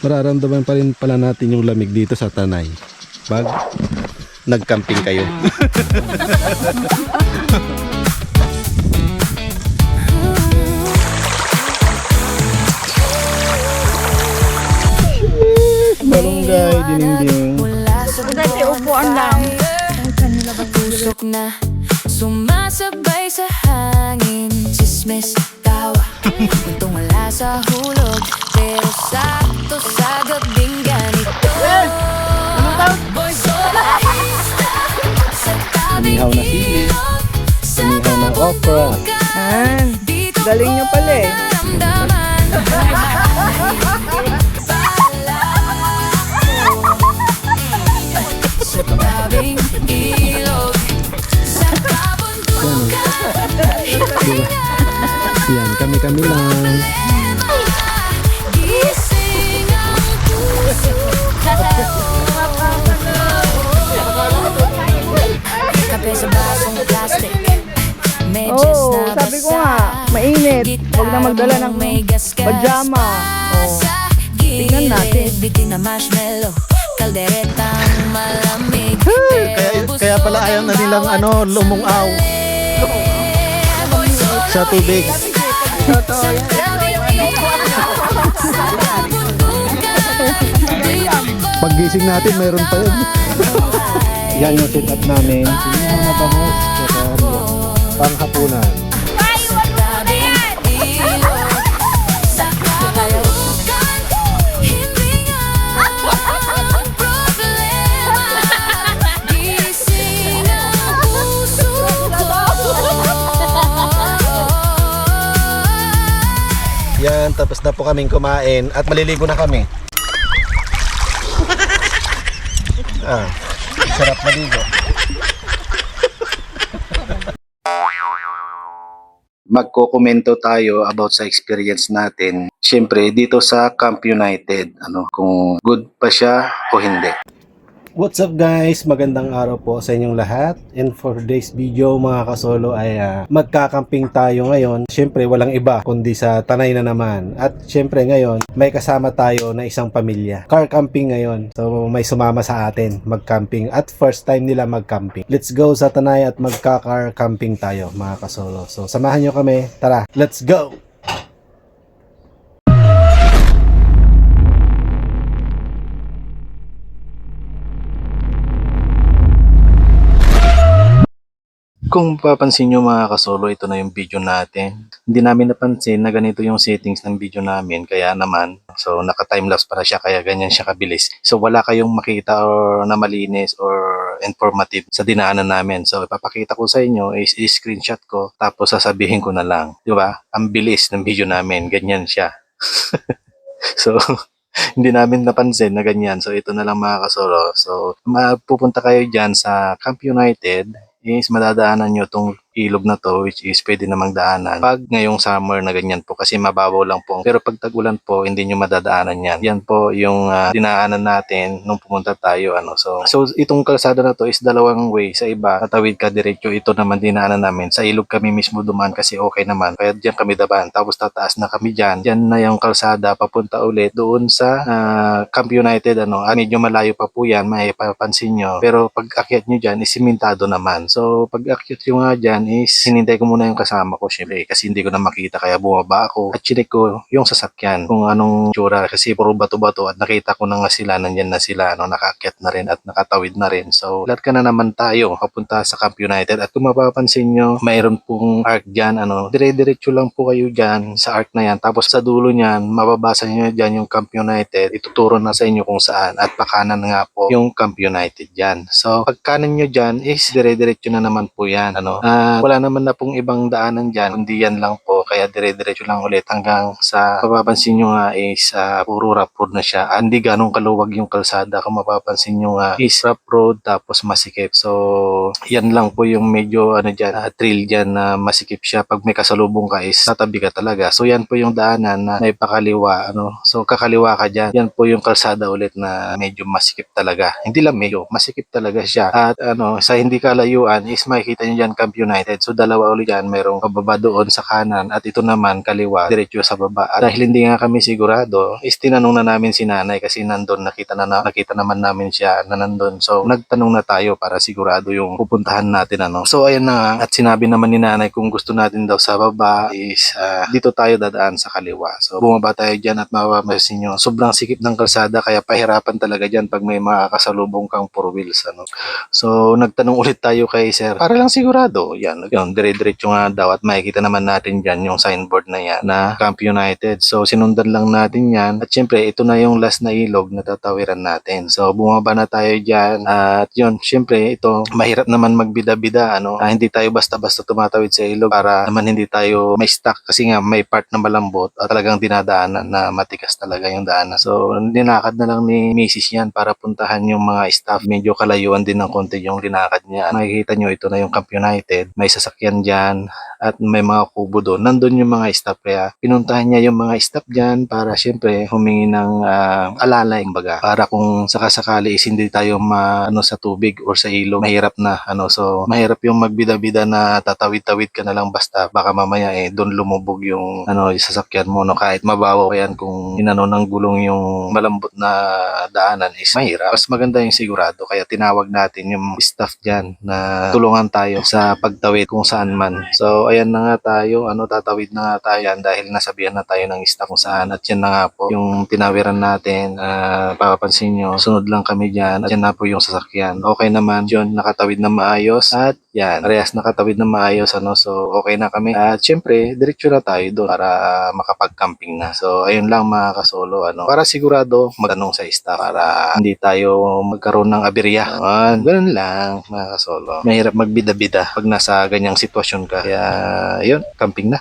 Mararamdaman pa rin pala natin yung lamig dito sa Tanay pag nagcamping kayo. Barangay Dinding. Dati upuan lang. Tusok na sumasabay sa hangin, chismes, tawa. Untong wala sa hulog, pero sakto sa gabing ganito. Boy, solahista sa tabing Umihaw na sili, ilog, sa umihaw na okra. Ah, dito galing nyo pala eh. naramdaman. Sa tabing ilog, sa kabundukan, Yan, kami-kami lang. gising ang puso ko. Kape sa basong plastic, medyas Oo, na sabi ko basa. nga, mainit. Huwag na magdala ng May gas-gas pajama. pa Oh. sa Tingnan natin. gilid, bitin na marshmallow, kalderetang malamig. Kaya pala ayaw na nilang lumungaw sa tubig. Paggising natin, mayroon pa yun. Yan yung setup namin. Yung mabahos, panghapunan. Yan, tapos na po kaming kumain at maliligo na kami. Sarap maligo. Magkokomento tayo about sa experience natin. Siyempre, dito sa Camp United, kung good pa siya o hindi. What's up guys? Magandang araw po sa inyong lahat. And for today's video mga kasolo ay magkakamping tayo ngayon. Siyempre walang iba kundi sa Tanay na naman. At siyempre ngayon may kasama tayo na isang pamilya. Car camping ngayon. So may sumama sa atin magcamping at first time nila magcamping. Let's go sa Tanay at magka-car camping tayo mga kasolo. So samahan nyo kami. Tara, let's go! Kung papansin nyo mga kasolo, ito na yung video natin. Hindi namin napansin na ganito yung settings ng video namin. Kaya naman, so naka-timelapse para siya kaya ganyan siya kabilis. So wala kayong makita or na malinis or informative sa dinaanan namin. So ipapakita ko sa inyo is i-screenshot ko tapos sasabihin ko na lang. Di ba? Ang bilis ng video namin. Ganyan siya. So hindi namin napansin na ganyan. So ito na lang mga kasolo. So mapupunta kayo dyan sa Camp United is madadaanan nyo tong ilog na to which is pwede namang daanan pag ngayong summer na ganyan po kasi mababaw lang po. Pero pag tag-ulan po, hindi nyo madadaanan yan. Yan po yung dinaanan natin nung pumunta tayo. So itong kalsada na to is dalawang way. Sa iba, tatawid ka diretso. Ito naman dinaanan namin. Sa ilog kami mismo dumaan kasi okay naman. Kaya dyan kami daban. Tapos tataas na kami dyan. Dyan na yung kalsada papunta ulit doon sa Camp United. Medyo malayo pa po yan. May papansin nyo. Pero pag akyat nyo dyan, is simentado naman. So pag akyat nyo nga dyan, is hinintay ko muna yung kasama ko syempre kasi hindi ko na makita kaya bumaba ako at chinek ko yung sasakyan kung anong tsura kasi puro bato-bato at nakita ko na nga sila nandyan na sila nakaakyat na rin at nakatawid na rin. So lahat ka na naman tayo papunta sa Camp United at kung mapapansin nyo mayroon pong arc dyan dire-diretso lang po kayo dyan sa arc na yan tapos sa dulo nyan mababasa nyo dyan yung Camp United ituturo na sa inyo kung saan at pakanan nga po yung Camp United dyan. So pag kanan nyo dyan is dire-diretso na naman po yan wala naman na pong ibang daanan dyan, kundi yan lang po. Kaya dire-diretso lang ulit hanggang sa mapapansin nyo nga is puro rough road na siya. Hindi ganong kaluwag yung kalsada. Kung mapapansin nyo nga is rough road tapos masikip. So yan lang po yung medyo trail dyan na masikip siya. Pag may kasalubong ka is tatabi ka talaga. So yan po yung daanan na naipakaliwa. So kakaliwa ka dyan. Yan po yung kalsada ulit na medyo masikip talaga. Hindi lang medyo, masikip talaga siya. At sa hindi kalayuan is makikita nyo dyan Camp United. United. So dalawa ulit yan, mayroong pababa doon sa kanan at ito naman kaliwa, diretso sa baba. At dahil hindi nga kami sigurado, is tinanong na namin si nanay kasi nandun, nakita naman namin siya na nandun. So nagtanong na tayo para sigurado yung pupuntahan natin ano. So ayan na nga, at sinabi naman ni nanay kung gusto natin daw sa baba is dito tayo dadaan sa kaliwa. So bumaba tayo dyan at mapapansin nyo, sobrang sikip ng kalsada kaya pahirapan talaga dyan pag may makakasalubong kang four wheels ano. So nagtanong ulit tayo kay sir para lang sigurado. Yan, yun, dire-diretso nga daw at makikita naman natin dyan yung signboard na yan na Camp United. So sinundan lang natin yan at syempre ito na yung last na ilog na tatawiran natin. So bumaba na tayo dyan at yun, syempre ito mahirap naman magbida-bida ano. Hindi tayo basta-basta tumatawid sa ilog para naman hindi tayo may stuck kasi nga may part na malambot at talagang dinadaanan na matigas talaga yung daanan. So linakad na lang ni Mrs. yan para puntahan yung mga staff. Medyo kalayuan din ng konti yung linakad niya. Makikita nyo ito na yung Camp United. May sasakyan dyan at may mga kubo doon. Nandun yung mga staff kaya pinuntahan niya yung mga staff dyan para syempre humingi ng alalay kumbaga. Para kung sakasakali is hindi tayo sa tubig or sa ilog, mahirap na so mahirap yung magbida-bida na tatawid-tawid ka na lang basta baka mamaya doon lumubog yung yung sasakyan mo kahit mabawaw yan kung ng gulong yung malambot na daanan is mahirap. Mas maganda yung sigurado kaya tinawag natin yung staff dyan na tulungan tayo sa pagtawid kung saan man. So ayan na nga tayo, tatawid na nga tayo dahil nasabihan na tayo ng staff kung saan at yan na nga po yung tinawiran natin. Papapansin nyo, sunod lang kami dyan at yan na po yung sasakyan. Okay naman yun, nakatawid na maayos at yan, parehas nakatawid na maayos so okay na kami at syempre diretso na tayo doon para makapag-camping na. So ayun lang mga kasolo para sigurado magtanong sa staff para hindi tayo magkaroon ng aberya. Ganun lang mga kasolo. Mahirap magbida-bida pag nasa ganyang sitwasyon ka. Kaya yun, camping na.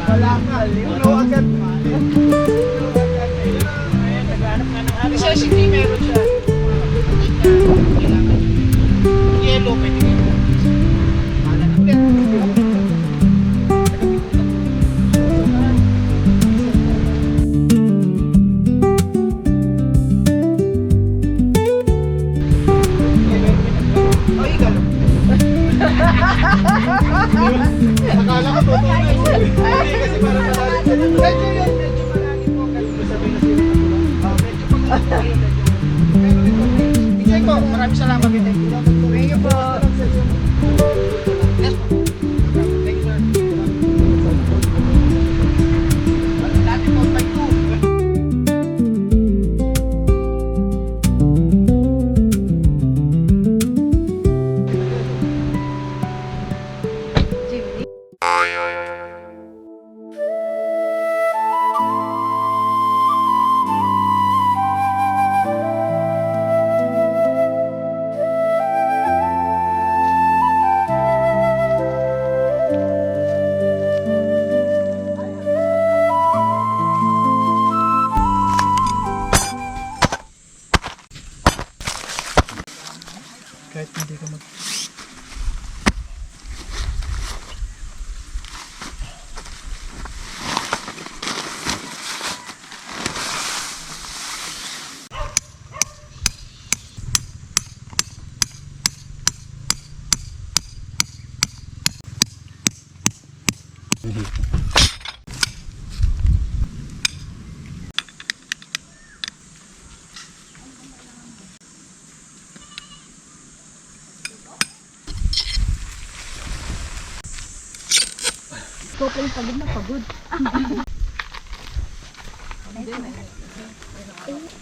Wala ka, liuno agad. Necessity meron siya. Yellow, pwede kayo. Akala ko totoo na yun. Hindi kasi parang malalim. Medyo yun, medyo malalim po. Ganun sabi na sila. Medyo pag-alalim yun. Pero ito, tingnan ko, maraming salamat. Thank you po. Yes po. Thank you, sir. Dati po, 5-2.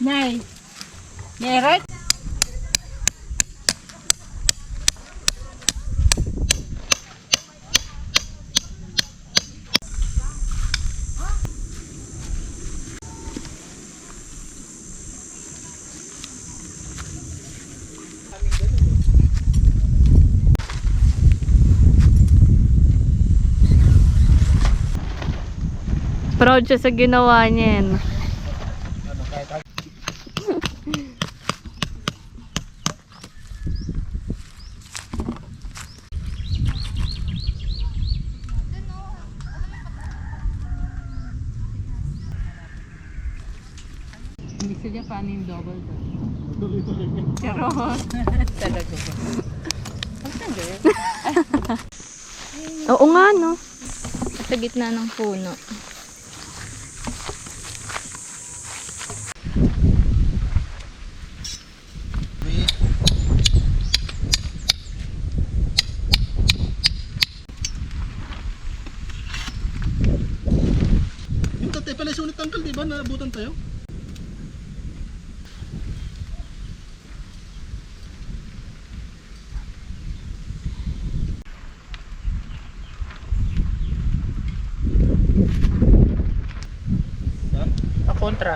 Nay. Meron? Proud siya sa ginawa niya yan. Gusto niya paano yung double to? Charot! Talaga ba? Oo nga, no? Sa gitna ng puno. Yung tatay pala sulit tangkal, di ba? Naabutan tayo. Kontra.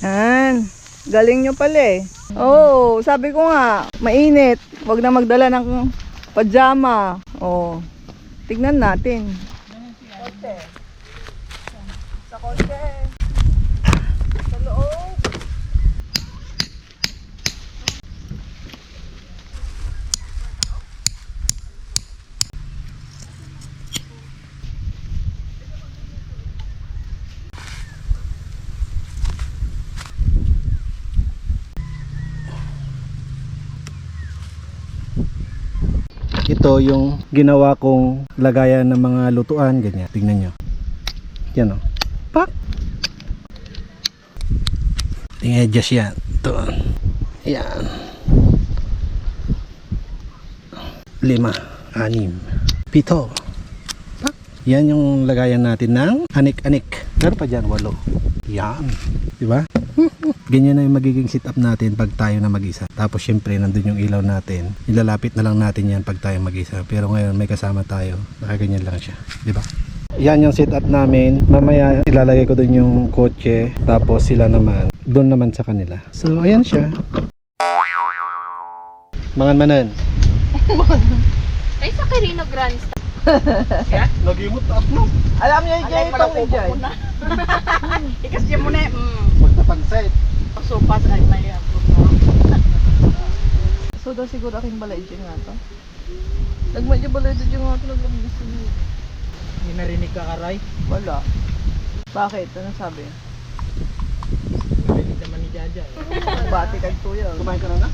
Yan. Galing nyo pala eh. Oo, sabi ko nga, mainit. Huwag na magdala ng pajama. Oo. Tignan natin. Sa kotse. Sa loob. Ito yung ginawa kong lagayan ng mga lutuan, ganyan. Tingnan nyo. Yan o. Pak! Yung edges yan. Ito. Yan. 5, 6, 7. Pak! Yan yung lagayan natin ng anik-anik. Meron pa dyan, 8. Yan. Diba? Ganyan na yung magiging setup natin pag tayo na mag-isa. Tapos syempre nandun yung ilaw natin. Ilalapit na lang natin yan pag tayo mag-isa. Pero ngayon may kasama tayo. Nakaganyan lang siya. Diba? Yan yung setup namin. Mamaya ilalagay ko dun yung kotse. Tapos sila naman. Doon naman sa kanila. So ayan siya. Mangan-manan. Ay, sa Carino Grande. Nagimot up no. Alam niyo yung itong ni Jai. Ikas niya muna. Magtapansay. Sopas ay may So daw siguro aking balay dyan nga to. Nagmadya balay dyan nga to. Naglabas niyo. Hindi narinig ka, Karay. Wala. Bakit? Ano sabi? Narinig naman ni Jaja. Nagbati kag tuya. Kumain ka na na?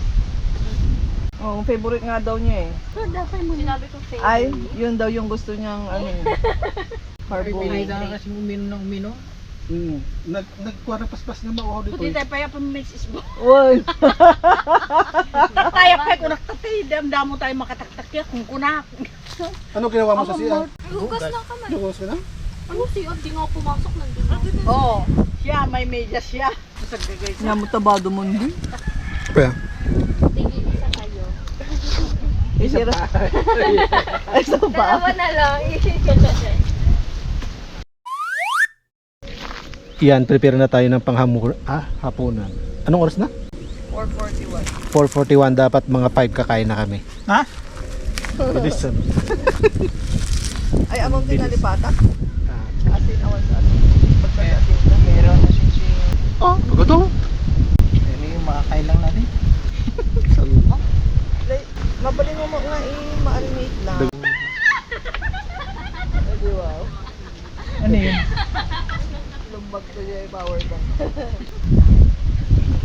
Oh, favorite nga daw niya eh. Sinabi ko favorite. Ay, yun daw yung gusto niyang ano eh. Pinida Carbohydrate. kasi uminom ng uminom. Nagkuha na paspas na mauhaw dito. Puti tayo pa yung pamimix isbo. Uy! Tayo pa kung nakatay. Damo tayo makataktak ya kung kunak. Ano ginawa mo sa siya? Hugas na kamay. Lugas ka na? Ano siya? Di nga ako pumasok nandun. Oo. Siya, may medyas siya. Sagagay siya. Namutabado mo hindi. Kaya? Tingin isa kayo. Isira. Ay, so ba? Dalawa na lang. Yan, prepare na tayo ng hapunan. Anong oras na? 4:41. 4:41, dapat mga 5 kakain na kami. Ha? Bilis. Ay, among tinalipata? Ah. Asin, awan sa asin. Pagkakasin ka. Meron na siya. Oh, pagkatong. Ano yung makakain lang natin? Mabalin mo nga i-marinate lang. Ay, wow. Ano yun? Lumbag ko niya yung power bank.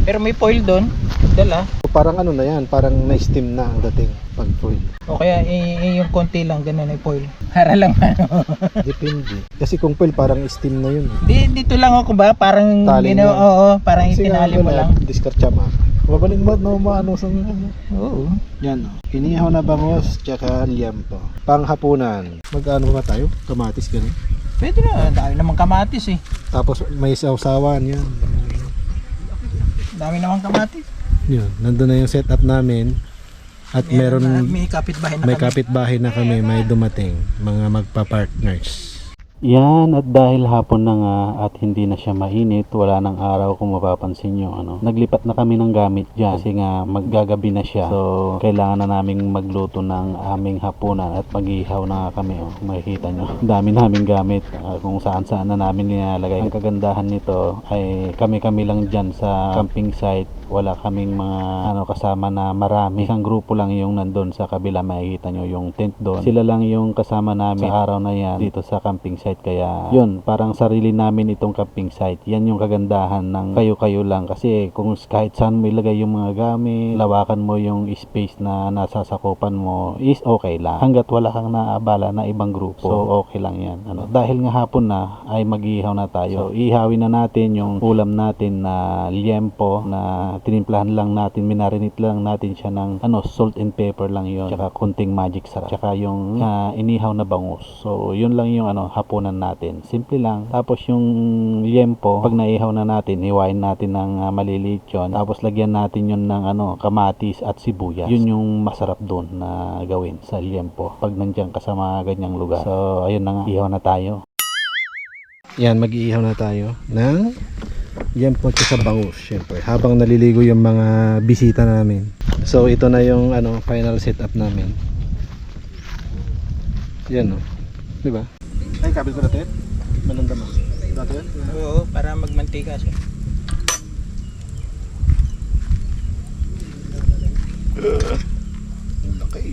Pero may foil doon. Dala. parang ano na yan, parang na-steam na ang dating pag foil. O kaya yung konti lang ganun ay foil. Para lang ano. Depende. Kasi kung foil parang steam na yun. Dito lang ako ba? Parang Tali na. oo, parang Kasi itinali mo lang. Discard chama. Babalik mo na maano sa Oo. yan. Inihaw na bangos tsaka liempo. Panghapunan. Mag-ano ba tayo? Kamatis ganun. Pwede na, dami namang kamatis eh. Tapos may sausawan yan. Dami namang kamatis. Yun, nandun na yung setup namin. At meron may kapitbahay na may kami. kapitbahay na kami, may dumating mga magpa-partners. Yan, at dahil hapon na nga at hindi na siya mainit, wala nang araw kung mapapansin nyo, naglipat na kami ng gamit dyan kasi nga maggagabi na siya. So, kailangan na naming magluto ng aming hapunan at mag-ihaw na nga kami. Makikita nyo, dami naming gamit kung saan saan na namin nilalagay. Ang kagandahan nito ay kami-kami lang dyan sa camping site. Wala kaming mga kasama na marami. Isang grupo lang yung nandun sa kabila. Makikita nyo yung tent doon. Sila lang yung kasama namin sa araw na yan dito sa camping site. Kaya yun, parang sarili namin itong camping site. Yan yung kagandahan ng kayo-kayo lang. Kasi kung kahit saan mo ilagay yung mga gamit, lawakan mo yung space na nasasakupan mo, is okay lang. Hanggat wala kang naabala na ibang grupo. So okay lang yan. Dahil nga hapon na ay mag-ihaw na tayo. So ihawin na natin yung ulam natin na liempo na tinimplahan lang natin, minarinate lang natin siya ng salt and pepper lang yon, tsaka kunting magic sarap, tsaka yung inihaw na bangus. So yun lang yung hapunan natin, simple lang. Tapos yung liempo, pag naihaw na natin, hiwain natin ng maliliit yun, tapos lagyan natin yun ng kamatis at sibuyas. Yun yung masarap doon na gawin sa liempo pag nandiyan ka sa mga ganyang lugar. So ayun na nga, ihaw na tayo. Yan, mag-iihaw na tayo ng liempo sa bangus, syempre. Habang naliligo yung mga bisita namin. So ito na yung final setup namin. Yan di ba? Ay, kabel ko natin. Mananda mo. Dito yan? Oo, para magmantika siya. Laki.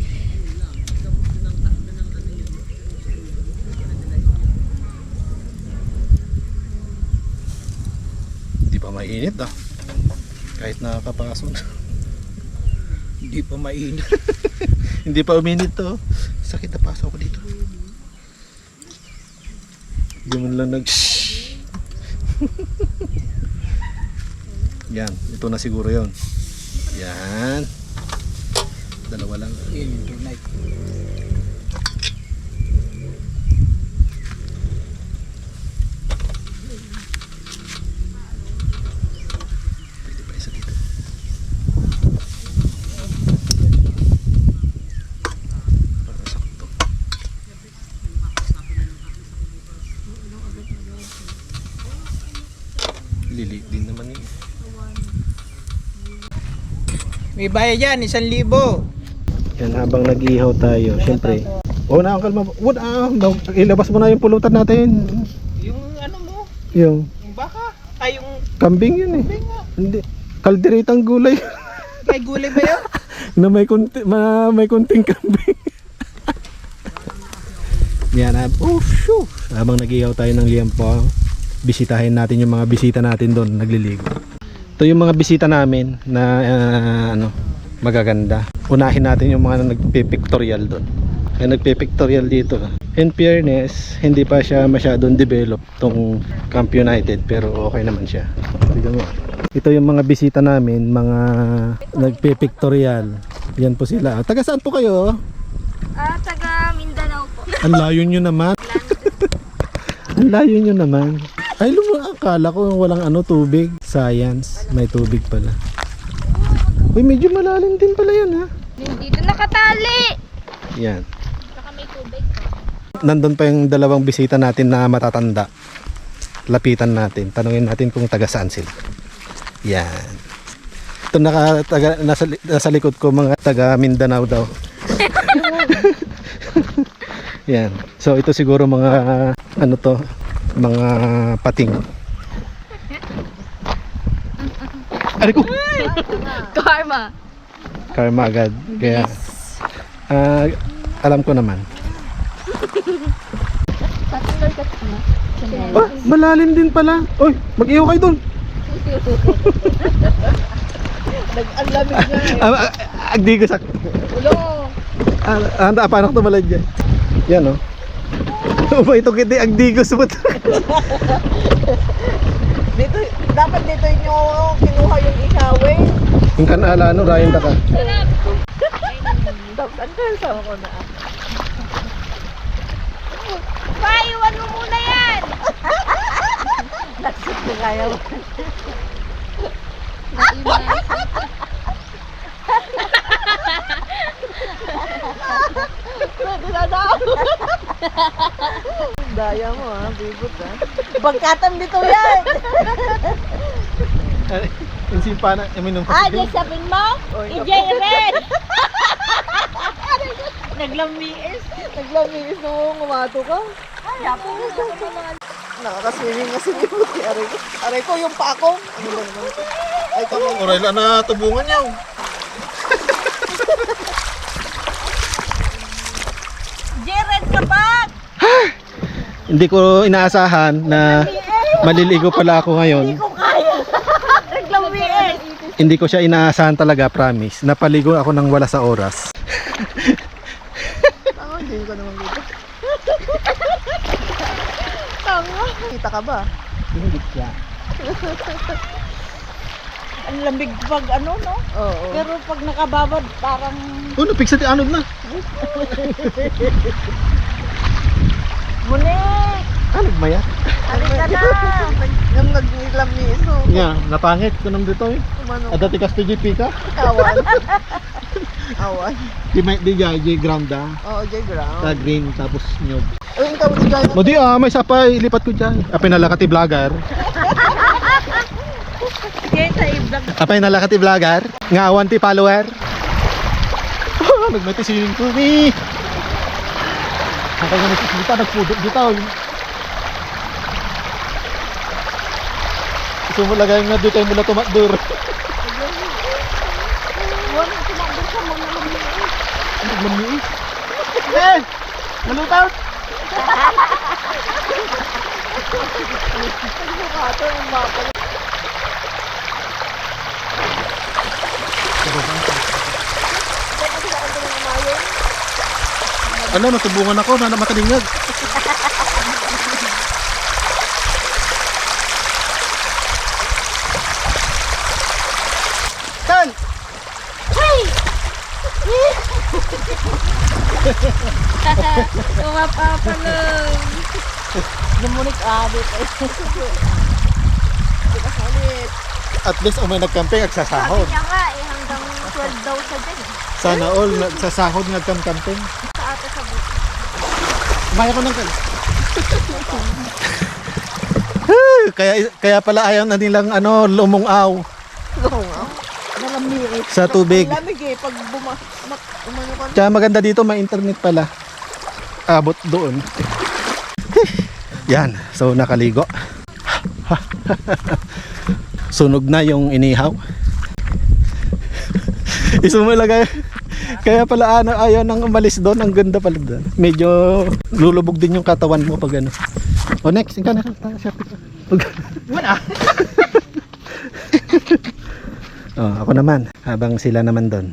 Hindi pa mainit kahit nakakapasok. Hindi pa mainit. Hindi pa uminit to. Sakit na pasok ko dito. Hindi mo lang Yan, ito na siguro yon. Yan. Dalawa lang. Yun yung tunay. Pwede pa isa dito. Para sakto. Lilit din naman eh. May bayad yan, 1,000. Yan, habang nag-ihaw tayo, syempre. Na, kalma. Ilabas mo na yung pulutan natin. Yung mo, Yung yung baka, ay yung kambing yun eh. Hindi. Kalderitang gulay. may gulay ba yun? Na may kunting kambing. Yan, habang nag-ihaw tayo ng liempo, bisitahin natin yung mga bisita natin doon, nagliligo. Ito yung mga bisita namin na magaganda. Unahin natin yung mga nagpe-pictorial doon. Ay nagpe-pictorial dito. In fairness, hindi pa siya masyadong develop tong Camp United, pero okay naman siya. Tignan mo. Ito yung mga bisita namin, mga nagpe-pictorial. Yan po sila. Taga saan po kayo? Taga Mindanao po. Ang layo nyo naman. Ang layo nyo naman. Ay, akala ko walang tubig. Science, may tubig pala. Uy, medyo malalim din pala yan ha. Dito nakatali. Yan. Baka may tubig. Nandun pa yung dalawang bisita natin na matatanda. Lapitan natin. Tanungin natin kung taga saan sila. Yan. Ito nasa likod ko, mga taga Mindanao daw. Yan. So ito siguro mga mga pating. Ari ko. Karma. Karma agad. Kaya alam ko naman. Malalim din pala. Oy, mag-ihaw kayo dun. Ang lamig niya eh. Agdigo sa... Ulo. Paano ko tumalad dyan? Yan, oh. Upa, ito kiti agdigo sa buto. Dito, dapat dito nyo kinuha yung ihawin. Yung kanala, ano, Ryan ka. Ang kasama ko na. Paiwan mo muna yan! Nagsip na kaya mo. Dinadaan. Daya mo ha, bibot ha. Bagkatan dito yan. Yung simpa na, minum ko. Diyan sabihin mo? Ijay red! Naglamiis. Naglamiis nung umato ka. Nakakaswimming nga si Bibot. Aray ko, yung pa ako. Ano ba naman ito? Ay, kamay. Oray lang na tubungan niyo. Jared ka ba? Hindi ko inaasahan na maliligo pala ako ngayon. Naglamiis! Hindi ko siya inaasahan talaga, promise. Napaligo ako ng wala sa oras. Tanga, hindi ko naman dito. Tanga. Kita ka ba? Hindi siya. Ang lamig pag ano, no? Oo. Pero pag nakababad, parang Ano, pigsa ti anod na. munik! Anod maya? Halika na. Nang naglamiis o. Nga, napangit ko nang dito eh. Umano. Ada ti GP ka? Awan. Awan. Di jay ground da. Oo, J. Brown. Ta green tapos nyog. Ay, ikaw di gaya. Mo di may sapay ilipat ko diyan. Apay nalakati vlogger. Kaya sa i-vlog. Apay nalakati vlogger. Nga awan ti follower. Nagmati swimming pool ni. Nakay nga nagsisilita, nagpudot dito. Gusto mo lagay nga dito mula tumakdur. Nagmamiis. Eh! Malutaw! Ano, natubungan ako na matalingag. Kan! Pumapapalong! Lumunik dito. At least umay nagkamping at sasahod. Sabi niya nga hanggang 12 daw sa dyan. Sana all nagsasahod nagkamping. Sa ate sa buto. Maya ko ng kaya pala ayaw na nilang lumungaw Nalamiis. sa tubig. Lamig eh, pag umano ka. Tsaka maganda dito, may internet pala. Abot doon. Yan, so nakaligo. Sunog na yung inihaw. Isumulagay. Kaya pala ayaw nang umalis doon. Ang ganda pala doon. Medyo lulubog din yung katawan mo pag ano. O next, ikaw na. Wala. Ako naman. Habang sila naman doon.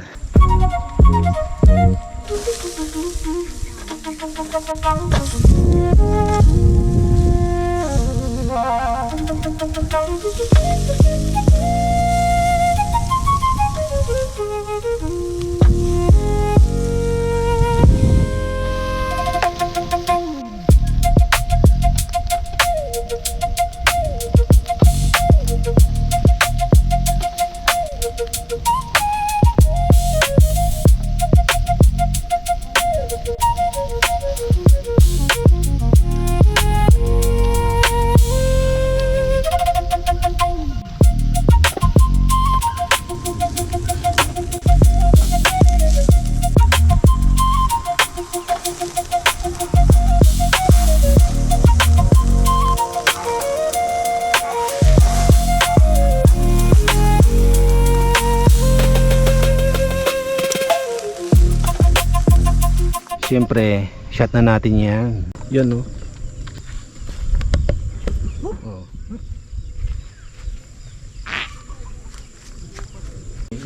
Siyempre, shot na natin yan. Yan, oh.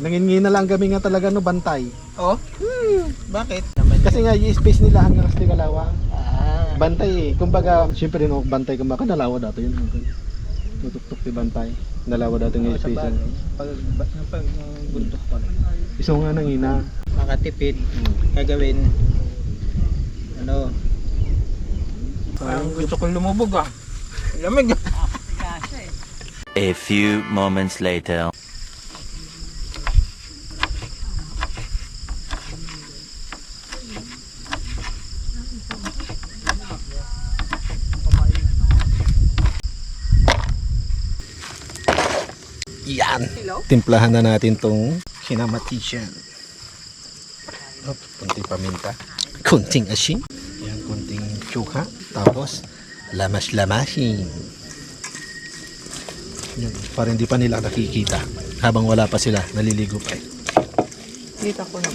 Nangingina lang kami nga talaga no, bantay. Oh? Bakit? Naman Kasi nga yung space nila hanggang sa Tigalawa. Ah, Bantay eh. Kumbaga, syempre no, bantay ka maka dalawa dato yun. Tutuktok ti bantay. Dalawa dato yung sa space. bagay. Pag bundok pa. Iso nga nangina. Makatipid. Gagawin. Ano? Parang gusto kong lumubog ah. Lamig. A few moments later. Yan. Timplahan na natin tong kinamatisyan. Oh, kunting paminta. Kunting asin. Yan, kunting tsuka. Tapos, lamas-lamasin. Yan, para hindi pa nila nakikita. Habang wala pa sila, naliligo pa eh. Kita ko na.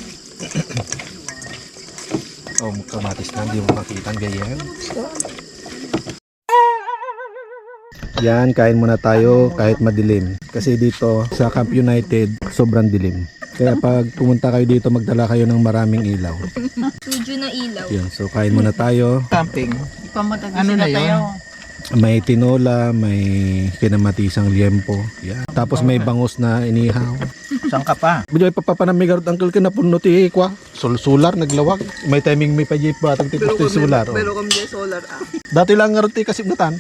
Oh, kamatis na, hindi mo makita. Ganyan. Yan, kain muna tayo kahit madilim. Kasi dito sa Camp United, sobrang dilim. Kaya pag pumunta kayo dito, magdala kayo ng maraming ilaw. Medyo na ilaw. Yan, so kain muna tayo. Camping. Pamatagal Ano na sila yun? tayo. May tinola, may kinamatisang liempo. Yan. Tapos may bangus na inihaw. Saan ka pa? Bidyo ay papapanamigarot angkel ka na puno ti kwa. Solar naglawag. May timing may pajip ba tag tipos ti solar. Oh. Pero kami dyan solar ah. Dati lang nga ron ti kasibnatan.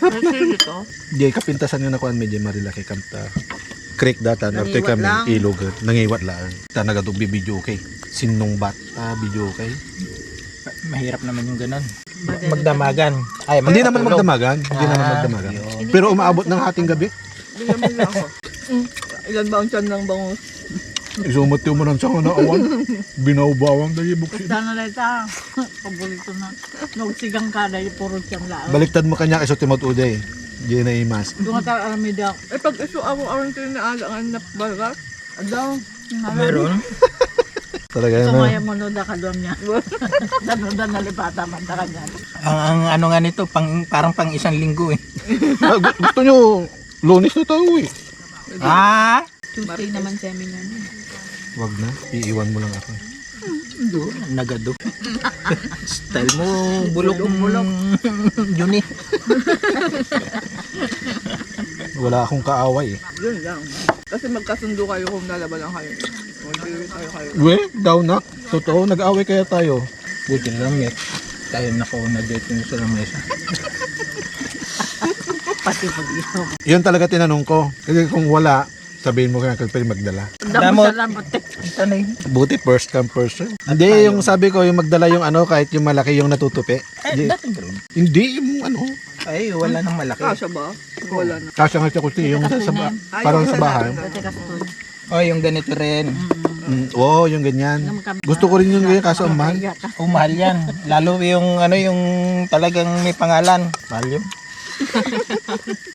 Kasi dito. Di kapintasan nga nakuan medyo marilaki kamta. Creek datan after Nangiwat kami lang. ilog nangiwat lang. Ta nagadug bibidyo kay. Sinong bat video kay. Mahirap naman yung ganun. Magdamagan. Ay, Hindi naman magtulog. magdamagan, hindi naman Ah, magdamagan. yun. Pero umaabot ng hating gabi. Bigyan mo lang ako. Ilan ba ang tiyan ng bangus? Isumot mo nang sa na awan. Binawbawang dali buksin. Sana na ito. Paborito na. Nagsigang ka na yung puro siyang lao. Baliktad mo kanya iso timot uday. Di na imas. Doon ka tayo alamida. Eh pag iso ako tayo na alangan na bagat. Adaw. Meron? Talaga na. Sumaya mo no da ka doon niya. Dano da nalipata man da kanya. Ang ano nga nito, parang pang isang linggo eh. Gusto nyo, Lunes na tayo eh. Ah! Tuesday naman seminar. Wag na, iiwan mo lang ako. Nagado. Style mo, bulok. Yun eh. Wala akong kaaway eh. Yun lang. Kasi magkasundo kayo kung lalaban lang kayo. Mag-iwi tayo kayo. We, daw na. Totoo, nag-aaway kaya tayo. Buti lang eh. Tayo na ko na dito sa lamesa. Pati pag-inom. Yun talaga tinanong ko. Kasi kung wala, sabihin mo kaya pwede magdala. Damo Damot. salamat eh. Ito na eh. Buti first come first serve. Hindi, yung sabi ko, yung magdala yung ano, kahit yung malaki yung natutupi. Eh, dati bro. Hindi, yung ano. Ay, wala nang malaki. Kasya ba? Wala na. Kasya nga siya kasi yung sa parang sa bahay. Dati ka stoy. Oh, yung ganito rin. Oo, yung ganyan. Gusto ko rin yung ganyan kaso ang mahal. Oh, mahal yan. Lalo yung ano, yung talagang may pangalan. Mahal yun.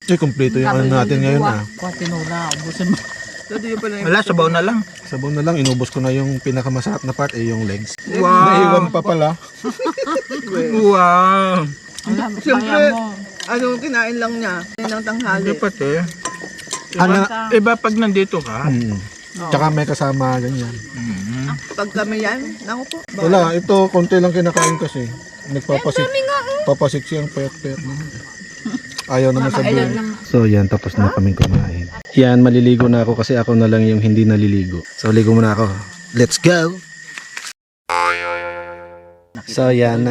Kasi kumpleto yung ano natin ngayon ah. Kung tinula, ubusin mo. Dati yung pala yung Wala, sabaw na lang. Sabaw na lang, inubos ko na yung pinakamasarap na part yung legs. Wow! Naiwan pa pala. Wow! Siyempre, ano kinain lang niya. Yan ang tanghali. Hindi pati. Ano? Iba pag nandito ka. Tsaka may kasama ganyan. Pag kami yan, naku po. Wala, ito konti lang kinakain kasi. Nagpapasik. Papasik siyang payat-payat na. Ayaw naman sabihin. So yan, tapos na kaming kumain. Yan, maliligo na ako kasi ako na lang yung hindi naliligo. So ligo muna ako. Let's go! So yan,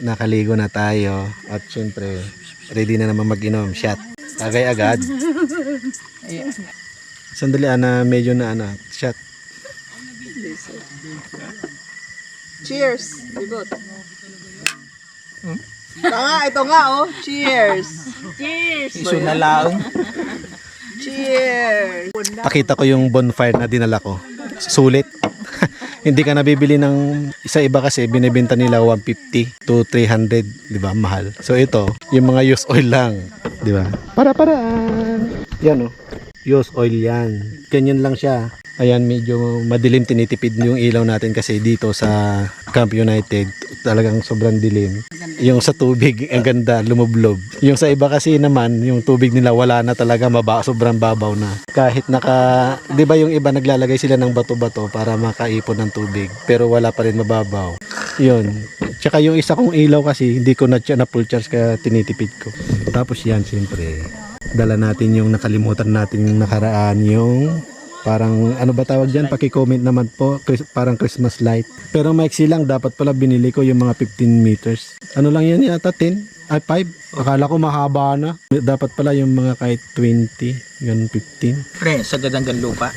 nakaligo na tayo. At syempre, ready na naman mag-inom. Shot. Tagay agad. Sandali, medyo na shot. Cheers! Libot. Ito nga oh. Cheers! Cheers! Iso na lang. Cheers! Pakita ko yung bonfire na dinala ko. Sulit. Hindi ka nabibili ng isa iba kasi binibenta nila 150 to 300, 'di ba? Mahal. So ito, yung mga used oil lang, 'di ba? Para-paraan. Yan oh. fuse oil yan. Ganyan lang siya. Ayan, medyo madilim, tinitipid yung ilaw natin kasi dito sa Camp United talagang sobrang dilim. Yung sa tubig, ang ganda, lumublob. Yung sa iba kasi naman, yung tubig nila wala na talaga, sobrang babaw na. Kahit di ba yung iba naglalagay sila ng bato-bato para makaipon ng tubig, pero wala pa rin mababaw. Yun. Tsaka yung isa kong ilaw kasi, hindi ko na full charge kaya tinitipid ko. Tapos yan, siyempre, dala natin yung nakalimutan natin yung nakaraan, yung parang ano ba tawag dyan, paki-comment naman po, parang Christmas light. Pero maiksi lang, dapat pala binili ko yung mga 15 meters. Ano lang yan yata, 10? Ay 5? Akala ko mahaba na. Dapat pala yung mga kahit 20, yun 15. Pre, sa gadanggan lupa.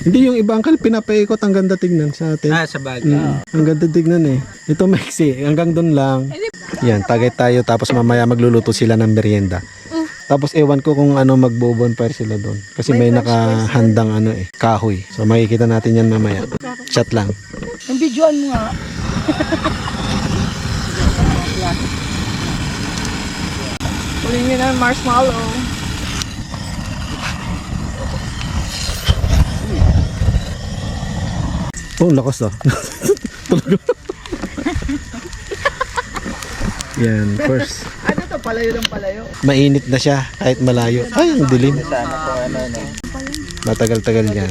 Hindi, yung iba angkal pinapaikot, ang ganda tignan sa atin. Sa bagay. Ang ganda tignan eh. Ito maiksi, hanggang doon lang. Yan, tagay tayo tapos mamaya magluluto sila ng merienda. Tapos ewan ko kung ano magbo-bonfire sila doon. Kasi may nakahandang kahoy. So makikita natin yan mamaya. Chat lang. Ang videoan mo nga. Kunin nyo na yung marshmallow. Oh, lakas ah. Talaga. Yan, first. Ano to? Palayo ng palayo. Mainit na siya kahit malayo. Ay, ang dilim. Matagal-tagal yan.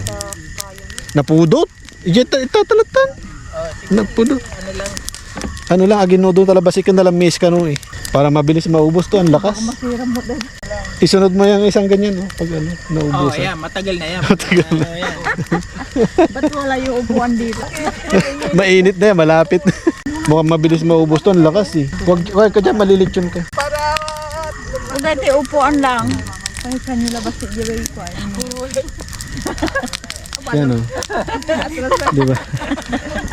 Napudot? Itatalatan. Napudot. Ano lang, aginodo talabasikan na lang miss ka no eh. Para mabilis maubos to, ang lakas. Isunod mo yung isang ganyan, no? Pag naubos. Ayan, matagal na yan. Matagal na. Ba't wala yung upuan dito? Mainit na yan, malapit. Mukhang mabilis maubos to, ang lakas eh. Huwag ka dyan, malilitsyon ka. Kung dati upuan lang. Ay, kanila ba si Jiray ko? Yan o. Diba?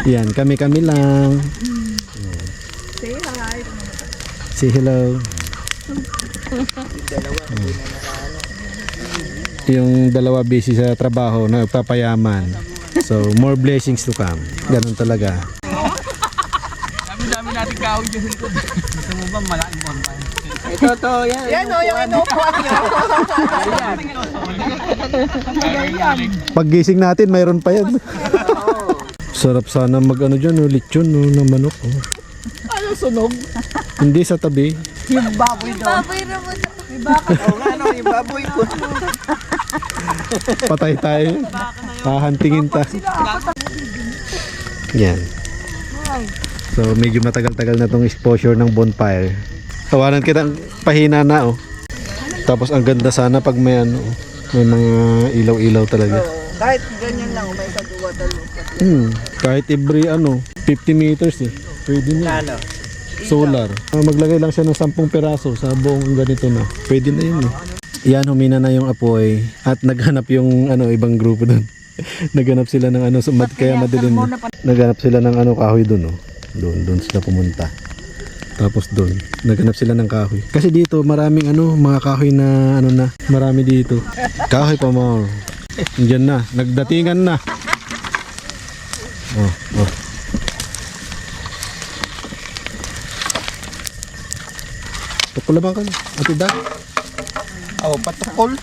Yan, kami-kami lang. Say hi. Say hello. Yung dalawa busy sa trabaho, nagpapayaman. So, more blessings to come. Ganun talaga. Dami natin kahoy dyan. Gusto mo ba malaking bonfire? Ito, yan. Yan o, yung inuupuan nyo. Paggising natin, mayroon pa yan. Sarap sana dyan, lechon na manok. Ano sunog? Hindi sa tabi. Yung baboy daw. Yung baboy ko. Patay tayo. Hahantingin ta. Yan. So medyo matagal-tagal na tong exposure ng bonfire. Tawanan kita, pahina na oh. Tapos ang ganda sana pag may may mga ilaw-ilaw talaga. Kahit ganyan lang, may kaduwa-dalo. Kahit every 50 meters eh. Pwede na. Solar. Maglagay lang siya ng 10 peraso sa buong ganito na. Pwede na yun eh. Yan, humina na yung apoy at naghanap yung ibang grupo doon. Naghanap sila ng kaya madilim na. Naghanap sila ng kahoy doon oh. Doon sila pumunta. Tapos doon, naghanap sila ng kahoy. Kasi dito maraming mga kahoy na marami dito. Kahoy pa more. Diyan na, nagdatingan na. Oh. Tukol naman ka na. Ate da. Patukol.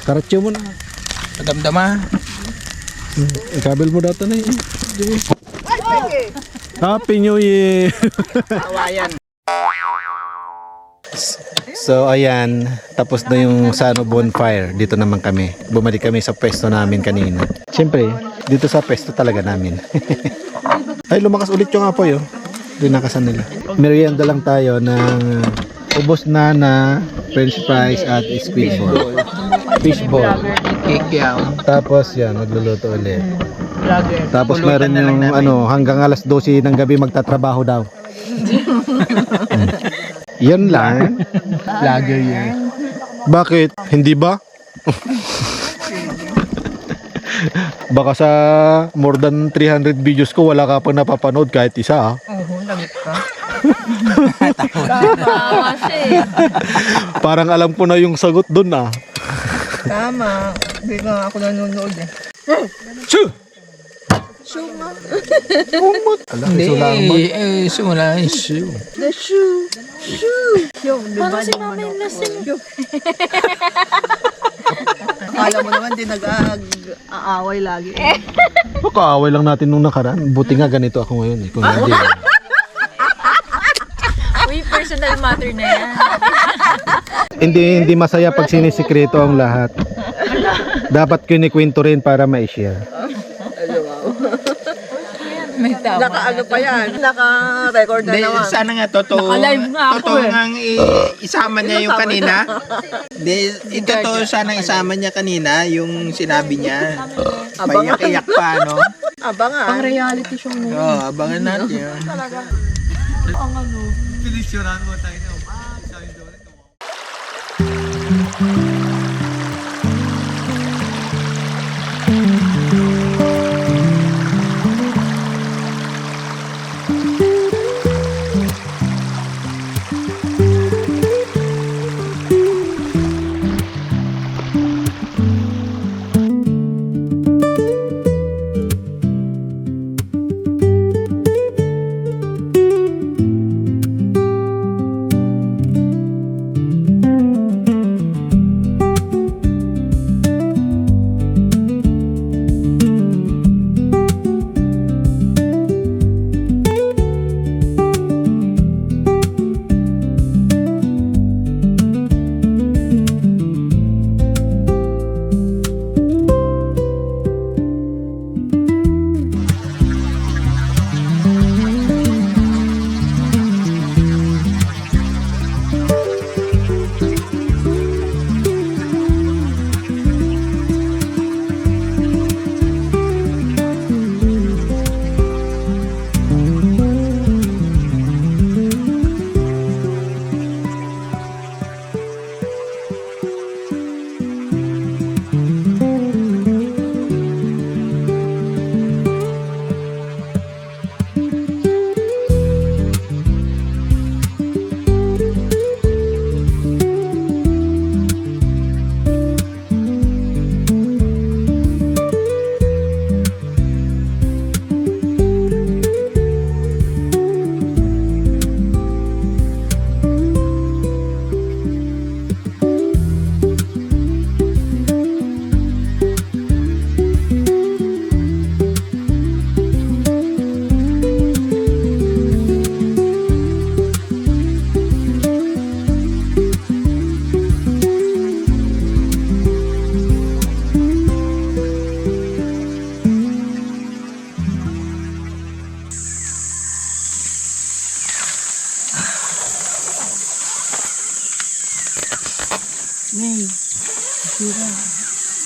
Karatsyo mo na. Damdama. Ikabel mo data na yun. Ay, sige. Happy New Year! Awayan. So ayan, tapos na yung bonfire. Dito naman kami. Bumalik kami sa pwesto namin kanina. Siyempre, dito sa pwesto talaga namin. Ay, lumakas ulit yung apoy oh. Dinakasan nila. Merienda lang tayo ng ubos na french fries at squid ball. Fishball. Kikyaw. Tapos yan, magluluto ulit. Tapos meron yung hanggang alas 12 ng gabi magtatrabaho daw. Yan lang. Lager yan. Bakit? Hindi ba? Baka sa more than 300 videos ko wala ka pang napapanood kahit isa ah. Lagot ka. Tawa siya eh. Parang alam ko na yung sagot dun ah. Tama. Hindi nga ako nanonood eh. Shoo! Hindi, sumula yung shoe. The shoe. Shoe. Yung, Parang si mama yung lasing. Akala mo naman din nag-aaway lagi. Kaaway lang natin nung nakaraan. Buti nga ganito ako ngayon. Kung hindi. Uy, personal matter na yan. hindi masaya pag sinisikreto ang lahat. Dapat kinikwento rin para ma-share. May tama. Naka-ano pa yan? Naka-record na Hindi, naman. sana nga totoo. Naka-live nga ako Totoo eh. nga isama niya yung kanina. Hindi, totoo sana isama niya kanina yung sinabi niya. Payak-iyak pa, no? Abangan. Pang reality show mo. Oo, abangan natin yun.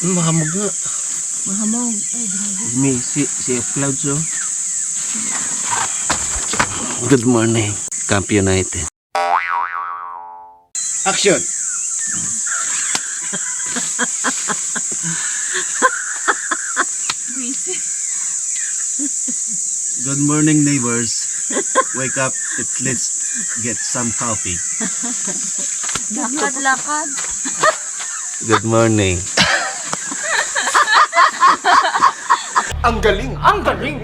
Mahamog nga. Mahamog. May sea of clouds, oh. Good morning, Camp United. Action! Good morning, neighbors. Wake up, let's get some coffee. Lakad-lakad. Good morning. Ang galing! Ang galing!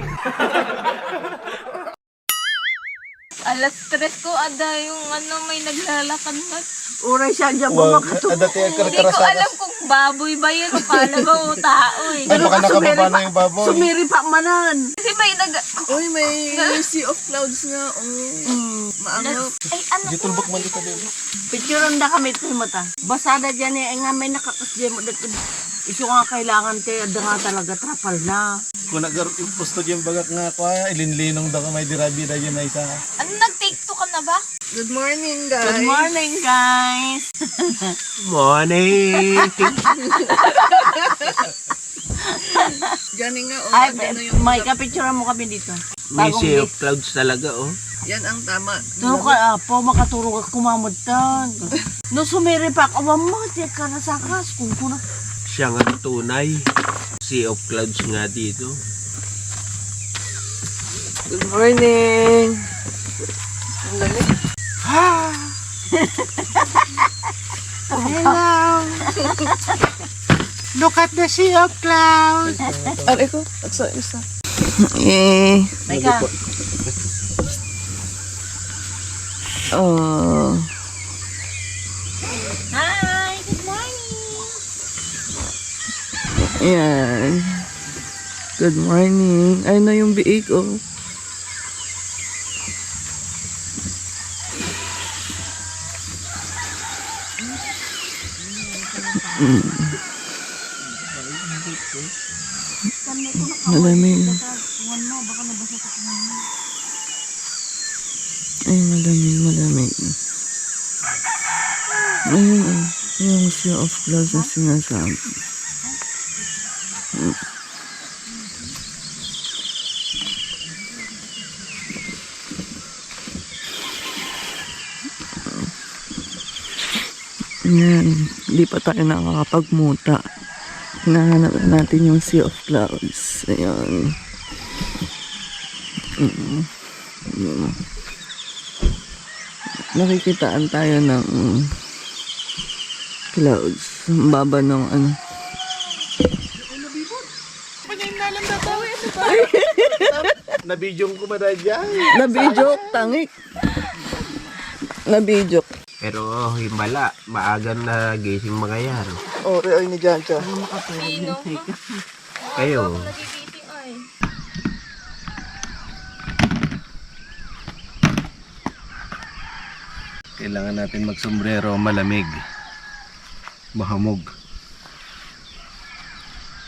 Alas 3 ko, ada yung may naglalakad na. Uray siya dyan ba makatungo? Hindi ko alam kung baboy ba yun o kala ba o tao eh. Ay, baka nakababa na yung baboy. Sumiri pa manan. Kasi may Uy, may sea of clouds nga. Maangaw. Ay, ano ko? Tulbok man dito, baby. Picturean da kami ito mata. Basada dyan eh, nga may nakakasdyan mo. Iso nga kailangan te, ada nga talaga trapal na. Kung nag-posto dyan bagak nga ko, ilinlinong daw ka may dirabi na yun na isa. Ano, nag-take 2 ka na ba? Good morning, guys. Good morning, guys. Morning! Diyan nga, Ay, ano yung may kapicturean mo kami dito. May Bagong sea of guest. clouds talaga, oh. yan ang tama. Turo ka, po, makaturo ka kumamuttan. No, sumiri pa ako, mamati ka na sa kas. Kung kuna. Siya nga tunay. Sea of clouds nga dito. Good morning. Ang galing. Hello! Look at the sea of clouds! Aray ko, isa. May ka. Oh. Hi, good morning. Ayan. Good morning. Ayun na yung biik, oh. Malamig. Ay, malamig. Ayun, oh. Yung Sea of Clouds na sinasabi. Yan, hindi pa tayo nakakapagmuta. Hinahanap natin yung Sea of Clouds. Ayan. Nakikitaan tayo ng clouds. Ang baba ng ano. Nabidyong ko ba na dyan? Nabijok, tangik. Nabijok. Pero himbala, maagang na gising mga yan. Oh, ay ni Jancha. Sino? Kayo, Nagigising ay. Kailangan natin magsombrero, malamig, mahamog.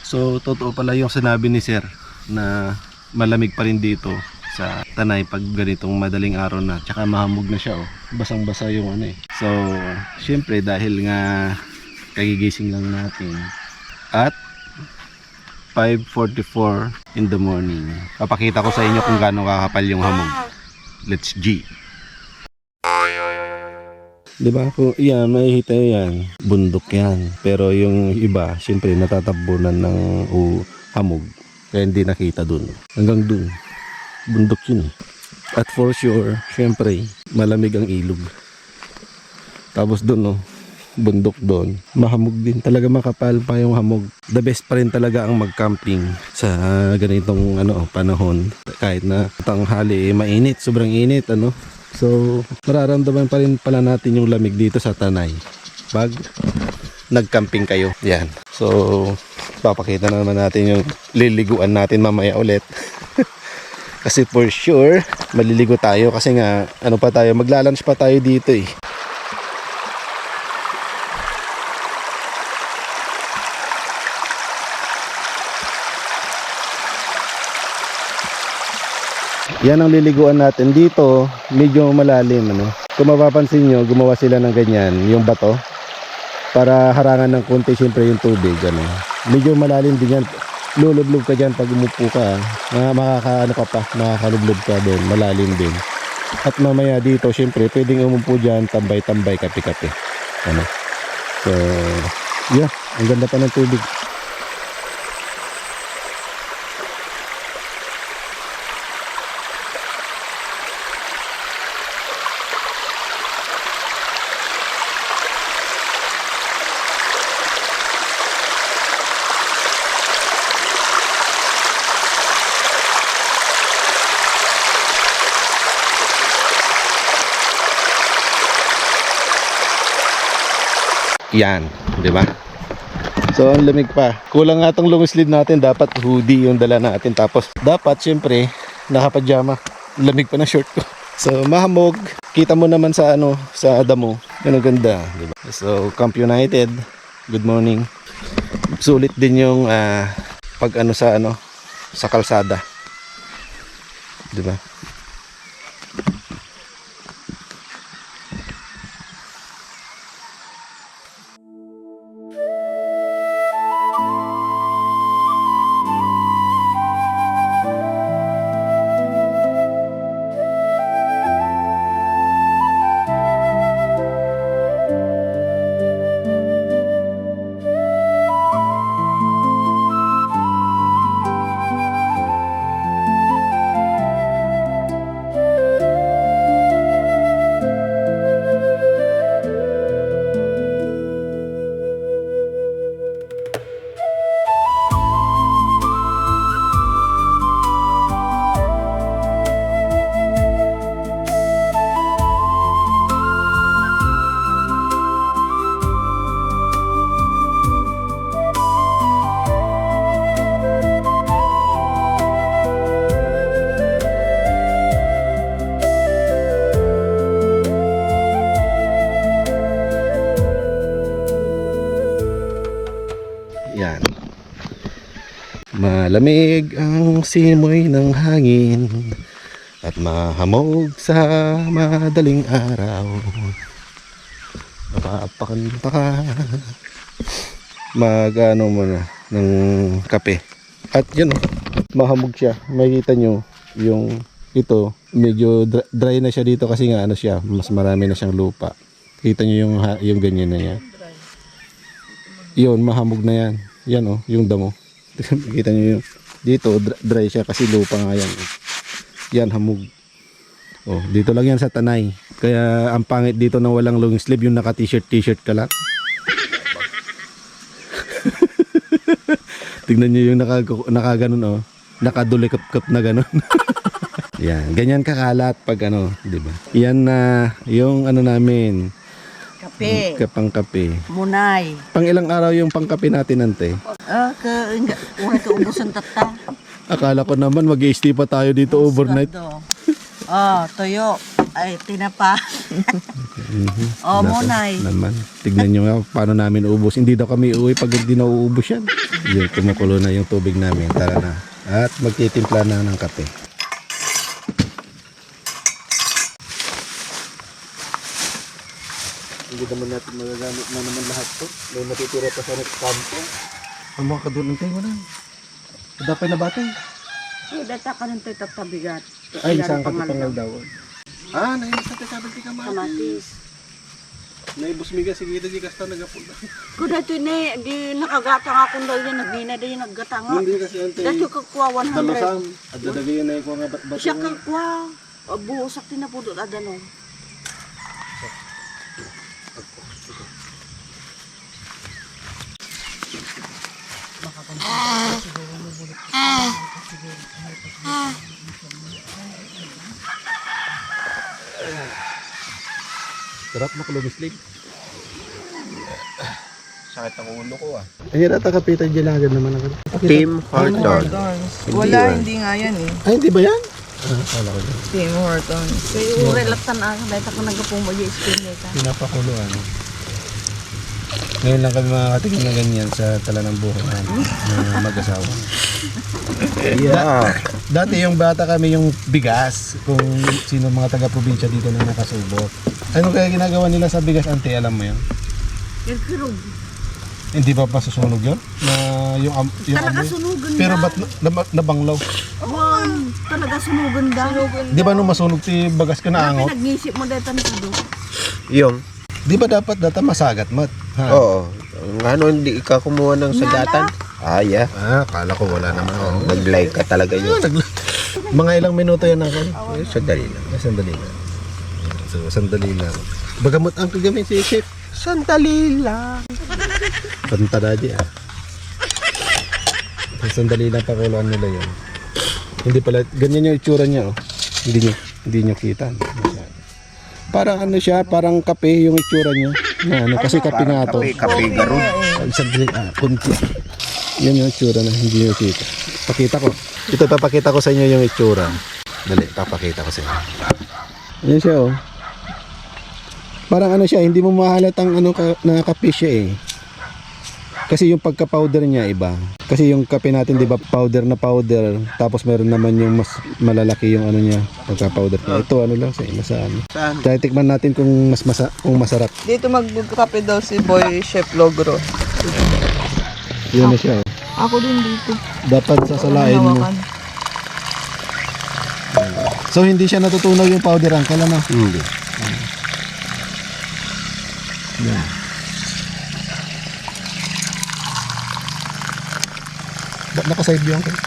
So, totoo pala yung sinabi ni Sir na malamig pa rin dito sa Tanay pag ganitong madaling araw na. Tsaka mahamog na siya, oh. Basang-basa yung ano eh. So, syempre dahil nga kagigising lang natin at 5:44 in the morning. Papakita ko sa inyo kung gaano kakapal yung hamog. Let's G. Diba? Kung yan, makikita yan. Bundok yan. Pero yung iba, syempre natatabunan ng hamog. Kaya hindi nakita dun. Hanggang dun. Bundok yun. At for sure, syempre, malamig ang ilog. Tapos dun, no, bundok doon. Mahamog din. Talaga makapal pa yung hamog. The best pa rin talaga ang mag-camping sa ganitong panahon. Kahit na tanghali, mainit. Sobrang init, ano. So, mararamdaman pa rin pala natin yung lamig dito sa Tanay pag nag-camping kayo. Yan. So, papakita na naman natin yung liliguan natin mamaya ulit. Kasi for sure, maliligo tayo kasi nga, magla-lunch pa tayo dito eh. Yan ang liliguan natin dito, medyo malalim, ano. Kung mapapansin nyo, gumawa sila ng ganyan, yung bato, para harangan ng konti siyempre yung tubig, ano. Medyo malalim din yan. Lulublob ka dyan pag umupo ka, makakalublob ka doon, malalim din. At mamaya dito, siyempre, pwedeng umupo dyan, tambay-tambay, kape-kape, ano. So, yeah, ang ganda pa ng tubig. Yan, di ba? So, ang lamig pa. Kulang nga tong long sleeve natin. Dapat hoodie yung dala natin. Tapos, dapat, syempre, nakapajama. Lamig pa na short ko. So, mahamog. Kita mo naman sa, sa damo. Yan ang ganda, di ba? So, Camp United. Good morning. Sulit din yung, pag sa kalsada. Di ba? Malamig ang simoy ng hangin at mahamog sa madaling araw. Mapapakan pa ka. Mag-ano muna ng kape. At yun, mahamog siya. Makikita nyo yung ito, medyo dry na siya dito kasi nga ano siya, mas marami na siyang lupa. Kita nyo yung ganyan na yan. Yun, mahamog na yan. Yan oh, yung damo. Kita nyo yung dito, dry siya kasi lupa nga yan. Yan, hamog. Oh, dito lang yan sa Tanay. Kaya ang pangit dito na walang long sleeve, yung naka t-shirt ka lang. Tignan nyo yung nakaganon oh. Nakadulikap-kap na ganon. Yan, ganyan kakalat pag ano, di ba? Yan na yung ano namin, Kape. pangkape. Munay. Pang ilang araw yung pangkape natin, ante? Uray ka ubusan tata. Akala ko naman mag-i-stay pa tayo dito overnight. Toyo. Ay, tinapa. Munay. Naman. Tignan nyo nga paano namin ubos. Hindi daw kami uuwi pag hindi na uubos yan. Yun, kumukulo na yung tubig namin. Tara na. At magtitimpla na ng kape. Hindi naman natin magagamit na naman lahat to. May matitira pa sa kampo. Ang mga kadulantay mo na. Dapat na batay. Data ka ng tatabigat. Ay, isang katipangal daw. Naibos na tayo ka mati. Kamatis. Naibos miga, sige ito, di kasta nagapula. Kung dito di nakagatang akong daw yan, nagbina daw yung naggatang. Hindi kasi ante. Dito kakuha 100. Dalusam. At dadagay na yung mga bato. Siya kakuha. Buusak din na po doon, adano. Sarap na kulumislig. Sakit ang ulo ko ah. Ayun ata kapitan dyan naman ako. Tim Hortons. Wala, hindi nga yan eh. Ay, hindi ba yan? Kala ko yan. Tim Hortons. Kaya uray laktan ako, dahil ako nagkapong mag-i-spin nito. Pinapakuluan. Ngayon lang kami makakatingin na ganyan sa tala ng buhay namin ng mag-asawa. Yeah. Dati yung bata kami yung bigas kung sino mga taga-probinsya dito na nakasubok. Ano kaya ginagawa nila sa bigas, ante? Alam mo yun? Yung kirog. Hindi ba masusunog yun? Na yung Talaga amoy? sunugan na. Pero ba't nabanglaw? Talaga sunugan da. Di ba nung masunog ti bagas ka na angot? Pinag-isip mo dahil tanito. Yung? Di ba dapat data masagat mat? Ha? Oo. Ano, hindi ka kumuha ng sagatan? Yeah. Kala ko wala naman. Nag-like ka talaga yun. Mga ilang minuto yan ako. Sandali lang. Sandali lang. So, sandali lang. Bagamot ang kagamit si Chef. Sandali lang. Pantada di Sandali lang pakuluan nila yun. Hindi pala, ganyan yung itsura niya oh. Hindi nyo kita. Parang ano siya, parang kape yung itsura niya. Na, ano, kasi kape nga to. Kape garun. Sandali, kunti. Yan yung itsura na hindi nyo kita. Pakita ko. Ito, papakita ko sa inyo yung itsura. Dali, papakita ko sa inyo. Yan siya oh. Parang ano siya, hindi mo mahalatang ano na kape siya eh. Kasi yung pagka-powder niya iba. Kasi yung kape natin, di ba, powder na powder. Tapos meron naman yung mas malalaki yung ano niya, pagka-powder niya. Ito ano lang sa ano. Saan? Kaya tikman natin kung kung masarap. Dito magkape daw si Boy Chef Logro. Yun na siya. Ako din dito. Dapat sasalain mo. Hawakan. So hindi siya natutunaw yung powder, uncle, ano? Hindi. Yan. Ba't naka-side view, uncle?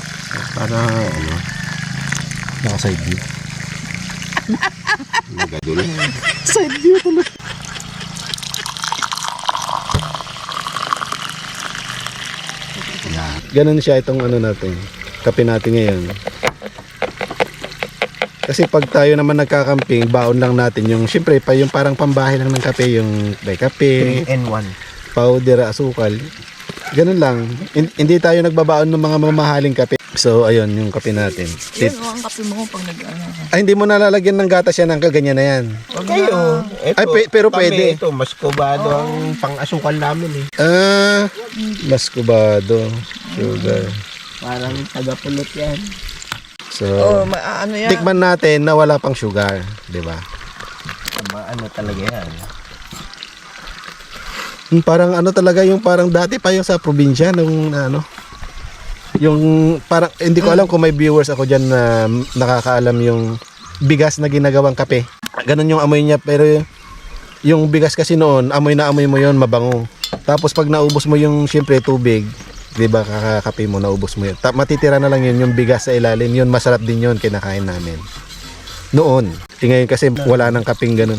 Para ano, Naka-side view. magadul. Side view tuloy. Ganun siya itong ano natin, kape natin ngayon. Kasi pag tayo naman nagkakamping, baon lang natin yung, syempre pa yung parang pambahay lang ng kape, yung may kape, 3-in-1. powder, asukal. Ganun lang. Hindi tayo nagbabaon ng mga mamahaling kape. So ayun yung kape natin. Yan o ang kape mo pag nag-ano. Ay, hindi mo nalalagyan ng gatas yan, uncle, ganyan na yan. Kayo. Ito, Ay, pero kami, pwede. Ito, mas kubado ang pang-asukal namin eh. Mas kubado. Sugar. Parang tagapulot yan. So, ano yan? tikman natin na wala pang sugar, di ba? Ano talaga yan? Parang ano talaga yung parang dati pa yung sa probinsya nung ano. Yung parang hindi ko alam kung may viewers ako diyan na nakakaalam yung bigas na ginagawang kape. Ganun yung amoy niya pero yung bigas kasi noon, amoy na amoy mo yon, mabango. Tapos pag naubos mo yung syempre tubig, 'di ba, kakakape mo, naubos mo yun. Matitira na lang yun yung bigas sa ilalim, yun masarap din yun, kinakain namin. Noon. Ngayon kasi wala nang kapeng ganun.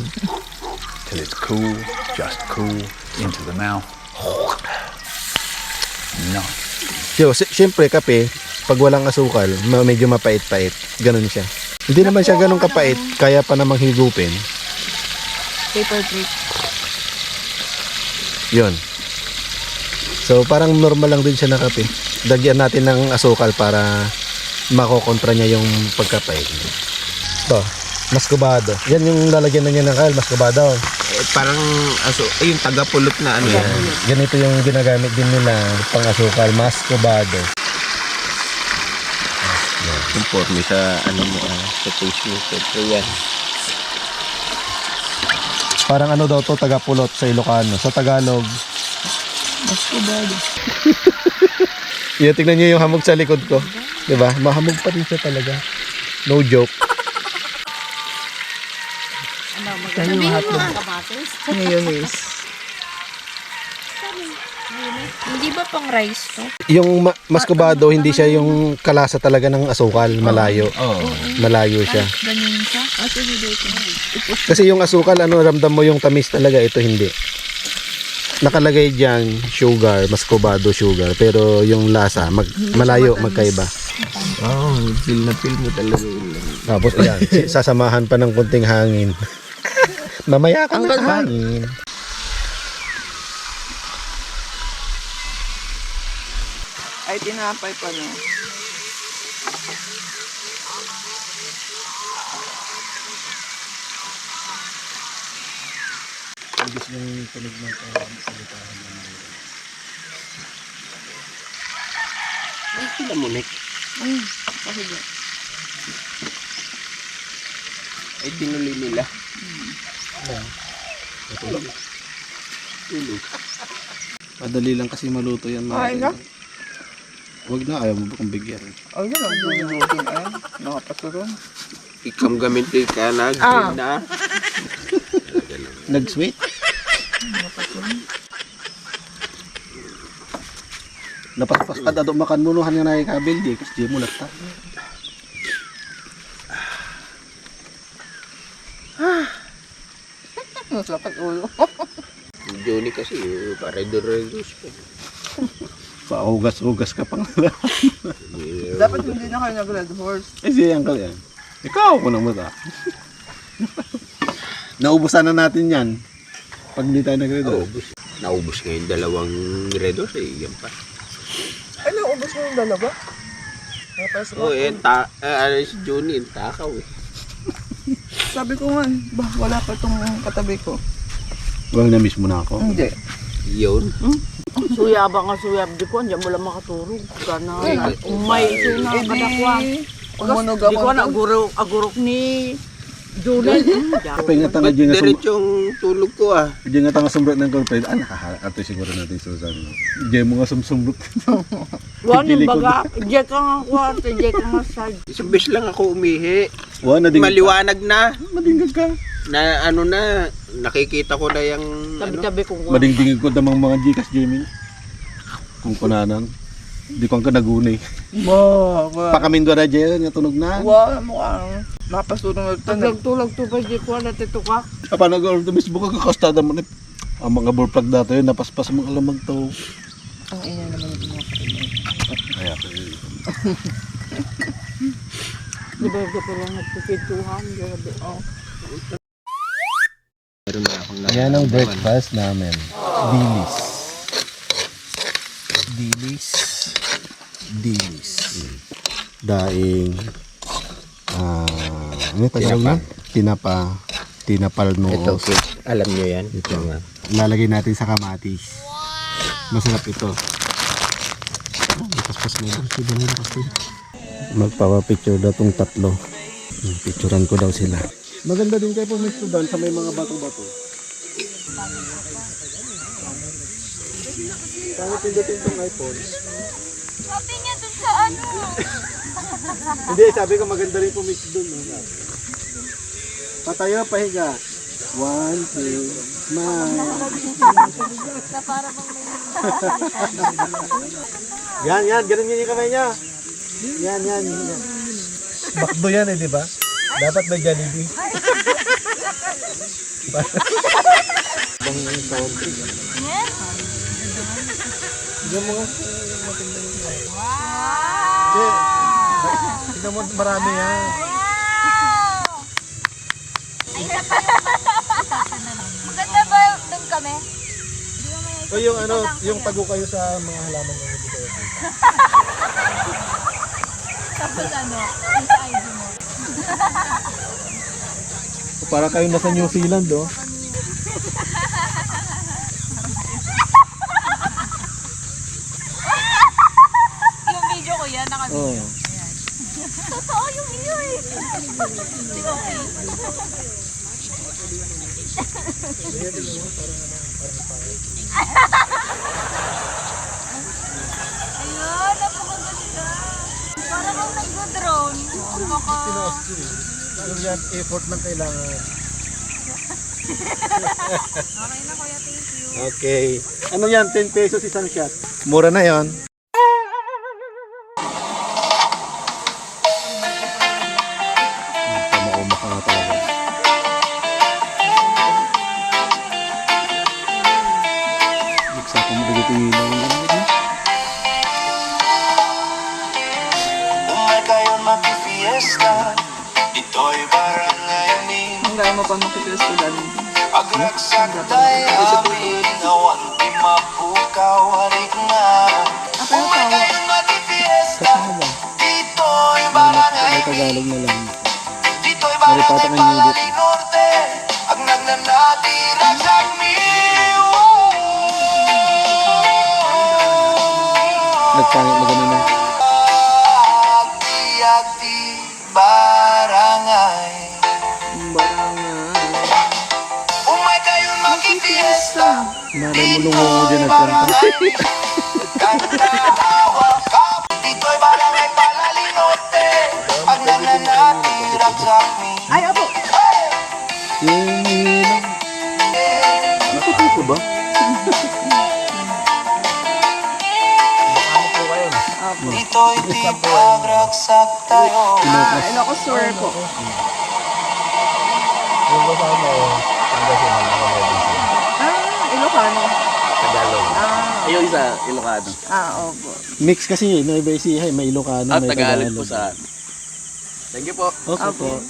Till it's cool, just cool, into the mouth. No. Yo, syempre kape, pag walang asukal, medyo mapait-pait. Ganun siya. Hindi naman siya ganun kapait, kaya pa namang higupin. Paper plate. Yun. So parang normal lang din siya na kape. Dagyan natin ng asukal para makokontra niya yung pagkapait. Ito, mascobado. Yan yung lalagyan na niya ng kal, mascobado. Parang yung tagapulot na ano yan. Ganito yung ginagamit din nila pang asukal, mascobado. Conforme sa ano mo, sa taste mo. So yan. Parang ano daw to, tagapulot sa Ilocano. Sa Tagalog, Mascobado. yan, tignan niyo yung hamog sa likod ko. Diba? Mahamog pa rin siya talaga. No joke. Sabihin mo mayonnaise. Hindi ba pang rice to? Yung mascobado, hindi siya yung kalasa talaga ng asukal. Malayo. Malayo siya. Ganyan siya? Kasi yung asukal, ano, ramdam mo yung tamis talaga. Ito hindi. Nakalagay dyan, sugar, mascobado sugar. Pero yung lasa, malayo, magkaiba. Feel na feel mo talaga yun. Tapos yan, sasamahan pa ng kunting hangin. Mamaya ka ng hangin. Ay, tinapay pa no. Sila mo, Nick. Ay, dinuli nila. Tulog. Madali lang kasi maluto yan. Ay, na? Huwag na, ayaw mo ba kong bigyan? Ay, yun ang lulutin ay. Nakapasuron. Ikam gaminti ka na. Na. Nag-sweet? Napaspas ka dado makan mo nuhan nga nakikabil di kasi di mo lata. Masakit ulo. Johnny kasi, pare-do-redos pa. Paugas-ugas ka pang. Dapat hindi na kayo nag-red horse. Eh si Uncle yan. Ikaw ko nang mata. Naubusan na natin yan. Pag hindi tayo nag-redo. Naubos nga yung dalawang redos yan pa. Ay, naubos mo yung dalawa? Si Johnny, yung takaw eh. Sabi ko nga, wala pa itong katabi ko. Huwag na-miss mo na ako. Hindi. Yun. Suyaba nga suyab di ko, andiyan mo lang makaturog. Kana, umay, suna, kadakwa. Umunog Di ako. ko na, agurok ni Julen. Pingatan na dyan nga Diretsong tulog ko ah. dyan nga tanga sumbrot ng girlfriend. Nakaharap ato siguro natin Susan. Dyan mo nga sumsumbrot. Wan yung baga, diyan ka nga kwarto, diyan ka nga side. Isang beses lang ako umihi. Nadingag ka. Maliwanag na. Madingag ka. Na ano na, nakikita ko na yung Tabi-tabi kong Madingdingig ko damang mga Gcash Jamie. Kung kunanan. Di ko ang kanagunay. Pakamindo na dyan, nga tunog na. Wala mo ka. Napasurong na ito. Nagtulag to ba, di ko na titukak. Paano ka sa Facebook kakastada mo na ang mga bullplug dito yun, napaspas mo alamag to. Ang ina naman yung pinakain. Kaya, Di ba ito ko lang nagpipituhan, grabe. yan ang breakfast namin. Dilis. Dilis. Daing. Ano Tagalog na? Tinapal ito. noos. Alam nyo yan. Ito. Lalagay natin sa kamatis. Masarap ito. Tapos pa Magpapapicture daw tong tatlo. Picturean ko daw sila. Maganda din kayo pumisto doon sa may mga bato-bato. Pangit pindutin tong iPhone. Sabi niya dun sa ano. Hindi, sabi ko maganda rin pumisto doon. Patayo, pahiga. 1, 2, smile. Na para bang may Yan, ganun yun yung kamay niya. Yan. Bakdo yan eh, di ba? Dapat may Jollibee. Diyan mo nga. Tignan mo, marami yan. Maganda ba doon kami? O yung ano, yung tago kayo sa mga halaman na hindi kayo. Tapos ano, yung sa ID mo. Para kayo nasa New Zealand, oh. Yung video ko yan, naka-video. Oh. Totoo yung iyo eh. Hindi ko okay. Ayun, napakaganda. Parang kang nag-drone. Baka... Yung yan, effort lang kailangan. Okay na kuya, thank you. Okay. Ano yan, 10 pesos isang shot. Mura na yon. Maumak na talaga. Buksa ko mabigat yung ilaw ng ano. Umay kayo magpifiesta, ito'y barangay amin. Ang gaya mo pa makipisto dali. Agragsak tayo amin, awan di mapukaw, harik nga. Umay kayo magpifiesta, ito'y barangay May Tagalog na lang. dito'y barangay Palali Norte, ang nagnanati ragsak mi. Nagpangit mo ganun na. Agdi barangay. Umay kayo magpifiesta, Malay mo lungo dyan at kanta. dito'y barangay Palali Norte, ang nagnanati ragsak mi. Ay, apo. Yung ilaw. Nakatuto ba? Dito'y di pagragsak tayo. Ilocos Sur po. Ilocano. Tagalog. Yung isa, Ilocano. Opo. Mix kasi, Nueva Ecija, may Ilocano, may Tagalog. po sa... Thank you po. Okay po.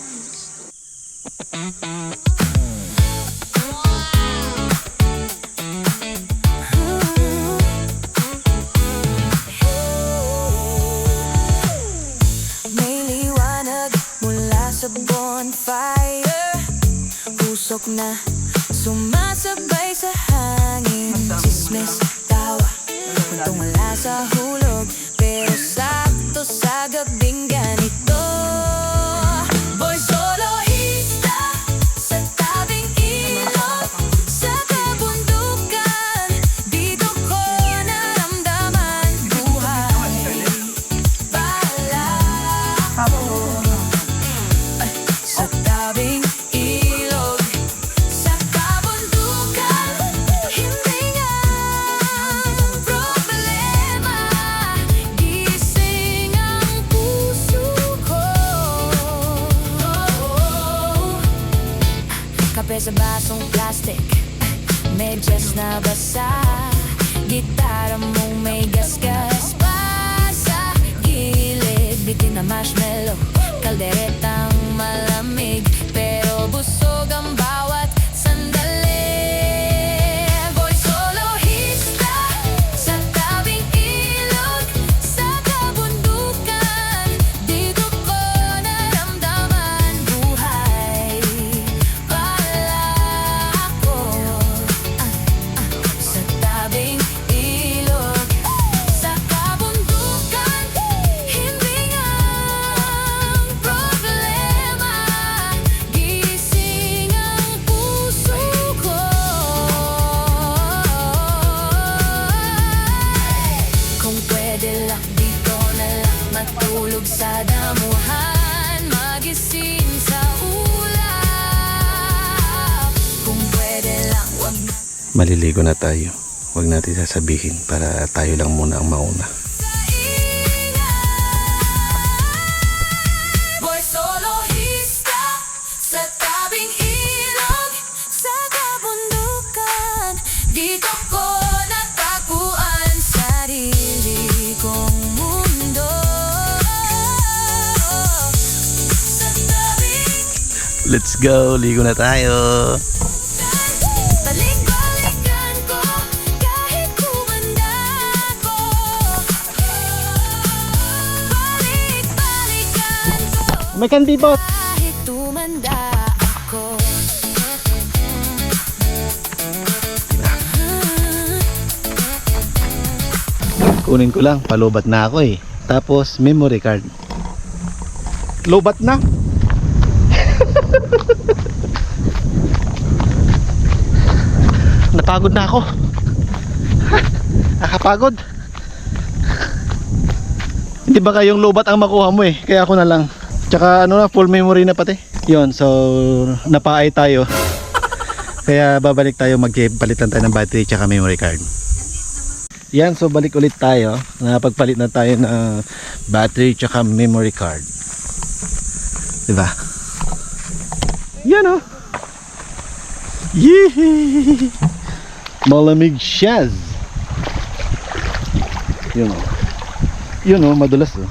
May liwanag mula sa bonfire. Pusok na sumasabay sa hangin. Chismis, tawa, puntong wala sa hulog. Pero sakto sa gabing ganito. Boy soloista sa tabing ilog, sa kabundukan, dito ko naramdaman buhay. Sa tabing ilog, sa kabundukan, hindi nga problema. Gising ang puso ko. Kape sa basong plastic, medyas na basa, gitara mong may gasgas pa sa gilid. Bitin na marshmallow, kalderetang malamig, pero busog ang bawat sandali. Boy soloista sa tabing ilog, sa kabundukan, dito ko naramdaman buhay. Pala ako sa tabing ilog, sa kabundukan, maliligo na tayo. Huwag natin sasabihin para tayo lang muna ang mauna. Boy solohista sa tabing ilog, sa kabundukan, dito ko natagpuan sarili kong mundo. Sa tabing Let's go! Ligo na tayo! balik-balikan ko, kahit kumanda ko. Balik-balikan ko, May kandibot! kahit tumanda ako. Kunin ko lang, palubat na ako eh. Tapos memory card. Lubat na. Napagod na ako. Nakapagod. Hindi ba kayong lubat ang makuha mo eh? Kaya ako na lang. Tsaka ano na, full memory na pati. Yon, so napaay tayo. Kaya babalik tayo, magpalitan tayo ng battery tsaka memory card. Yan, so balik ulit tayo. Napagpalit na tayo ng battery tsaka memory card. Diba? Yan oh. Yee! Malamig siya. Yun oh. Yun oh, madulas oh.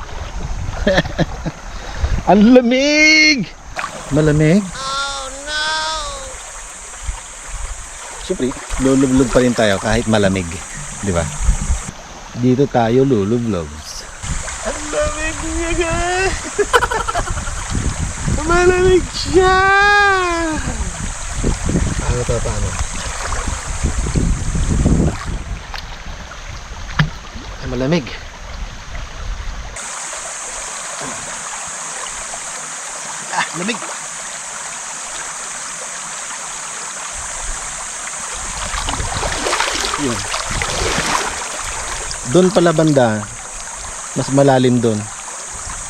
Ang lamig! Malamig? Oh no! Siyempre, lulublog pa rin tayo kahit malamig. Diba? Dito tayo lulublogs. Ang lamig niya guys! Malamig siya! Ano ito? Paano? Ay, malamig. Lamig. Yun. Doon pala banda, mas malalim doon.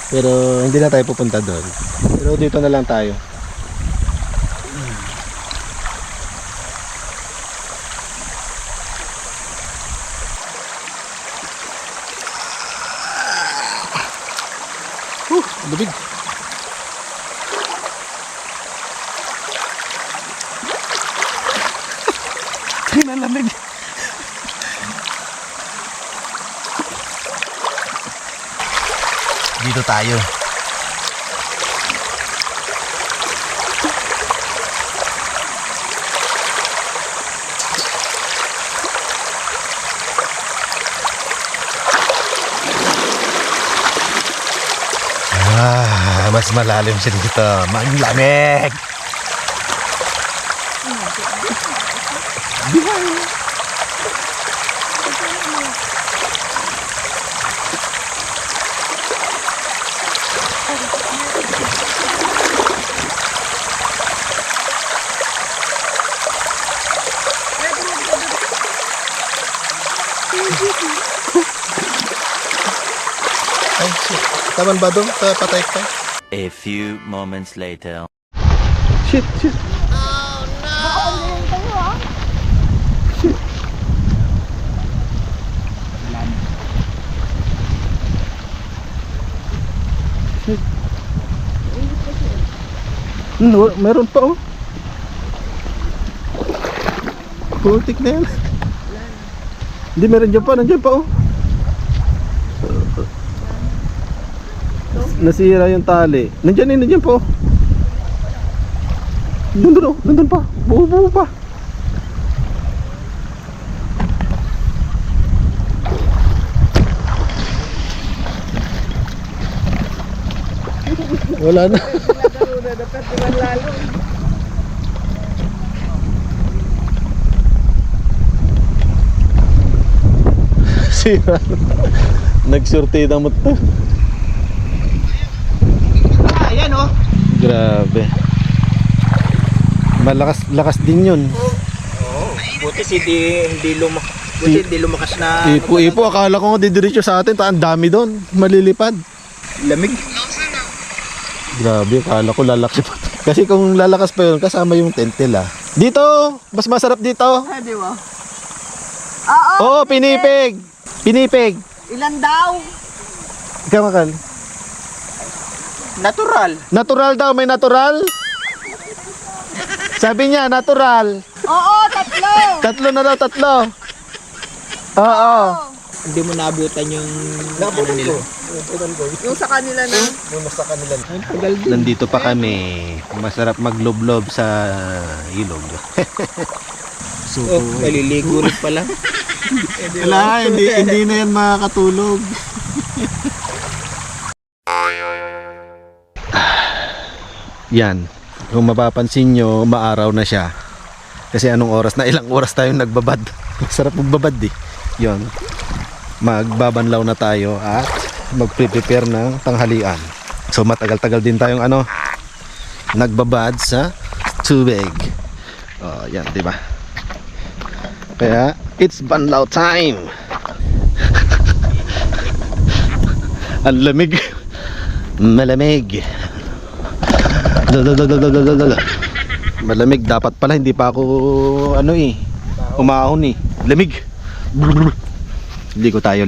Pero hindi na tayo pupunta doon. Pero dito na lang tayo. Lubig. Kinalamig. Dito tayo. Mas malalim siya dito. Maglamig. Ay, shit. Taman ba doon? Patay ka? A few moments later. Shit, shit. Shit. No, meron pa oh. Putik na yan. Hindi, meron dyan pa. Nandiyan pa oh. Nasira yung tali. Nandiyan po. Nandun pa. Buo pa. Wala na. Sira. Nagsurte na mo to. Ayan oh. Grabe. Malakas din yun. Buti hindi lumakas na. Ipo, akala ko nga didiretso sa atin. Ang dami doon. Malilipad. Lamig. Grabe, akala ko lalakas pa. Kasi kung lalakas pa yun, kasama yung tent nila. Dito, mas masarap dito. Ah, di ba? Oo, pinipig. Pinipig. Ilan daw? Ikaw, Makal. Natural. Natural daw, may natural. Sabi niya, natural. Oo, tatlo. Tatlo na daw, tatlo. Oo. Hindi mo naabutan yung ano nila. Yung sa kanila na. Nandito pa kami. Masarap magloblob sa ilog. Oh, maliligo rin pala. Wala, hindi na yan makakatulog. Yan. Kung mapapansin nyo, maaraw na siya. Kasi anong oras na? Ilang oras tayong nagbabad. Masarap magbabad eh. Yun. Magbabanlaw na tayo at magpre-prepare ng tanghalian. So matagal-tagal din tayong nagbabad sa tubig. Oh, yan, di ba? Kaya it's banlaw time. Ang lamig. Malamig. Malamig dapat pala, hindi pa ako umahon lamig. Ligo tayo.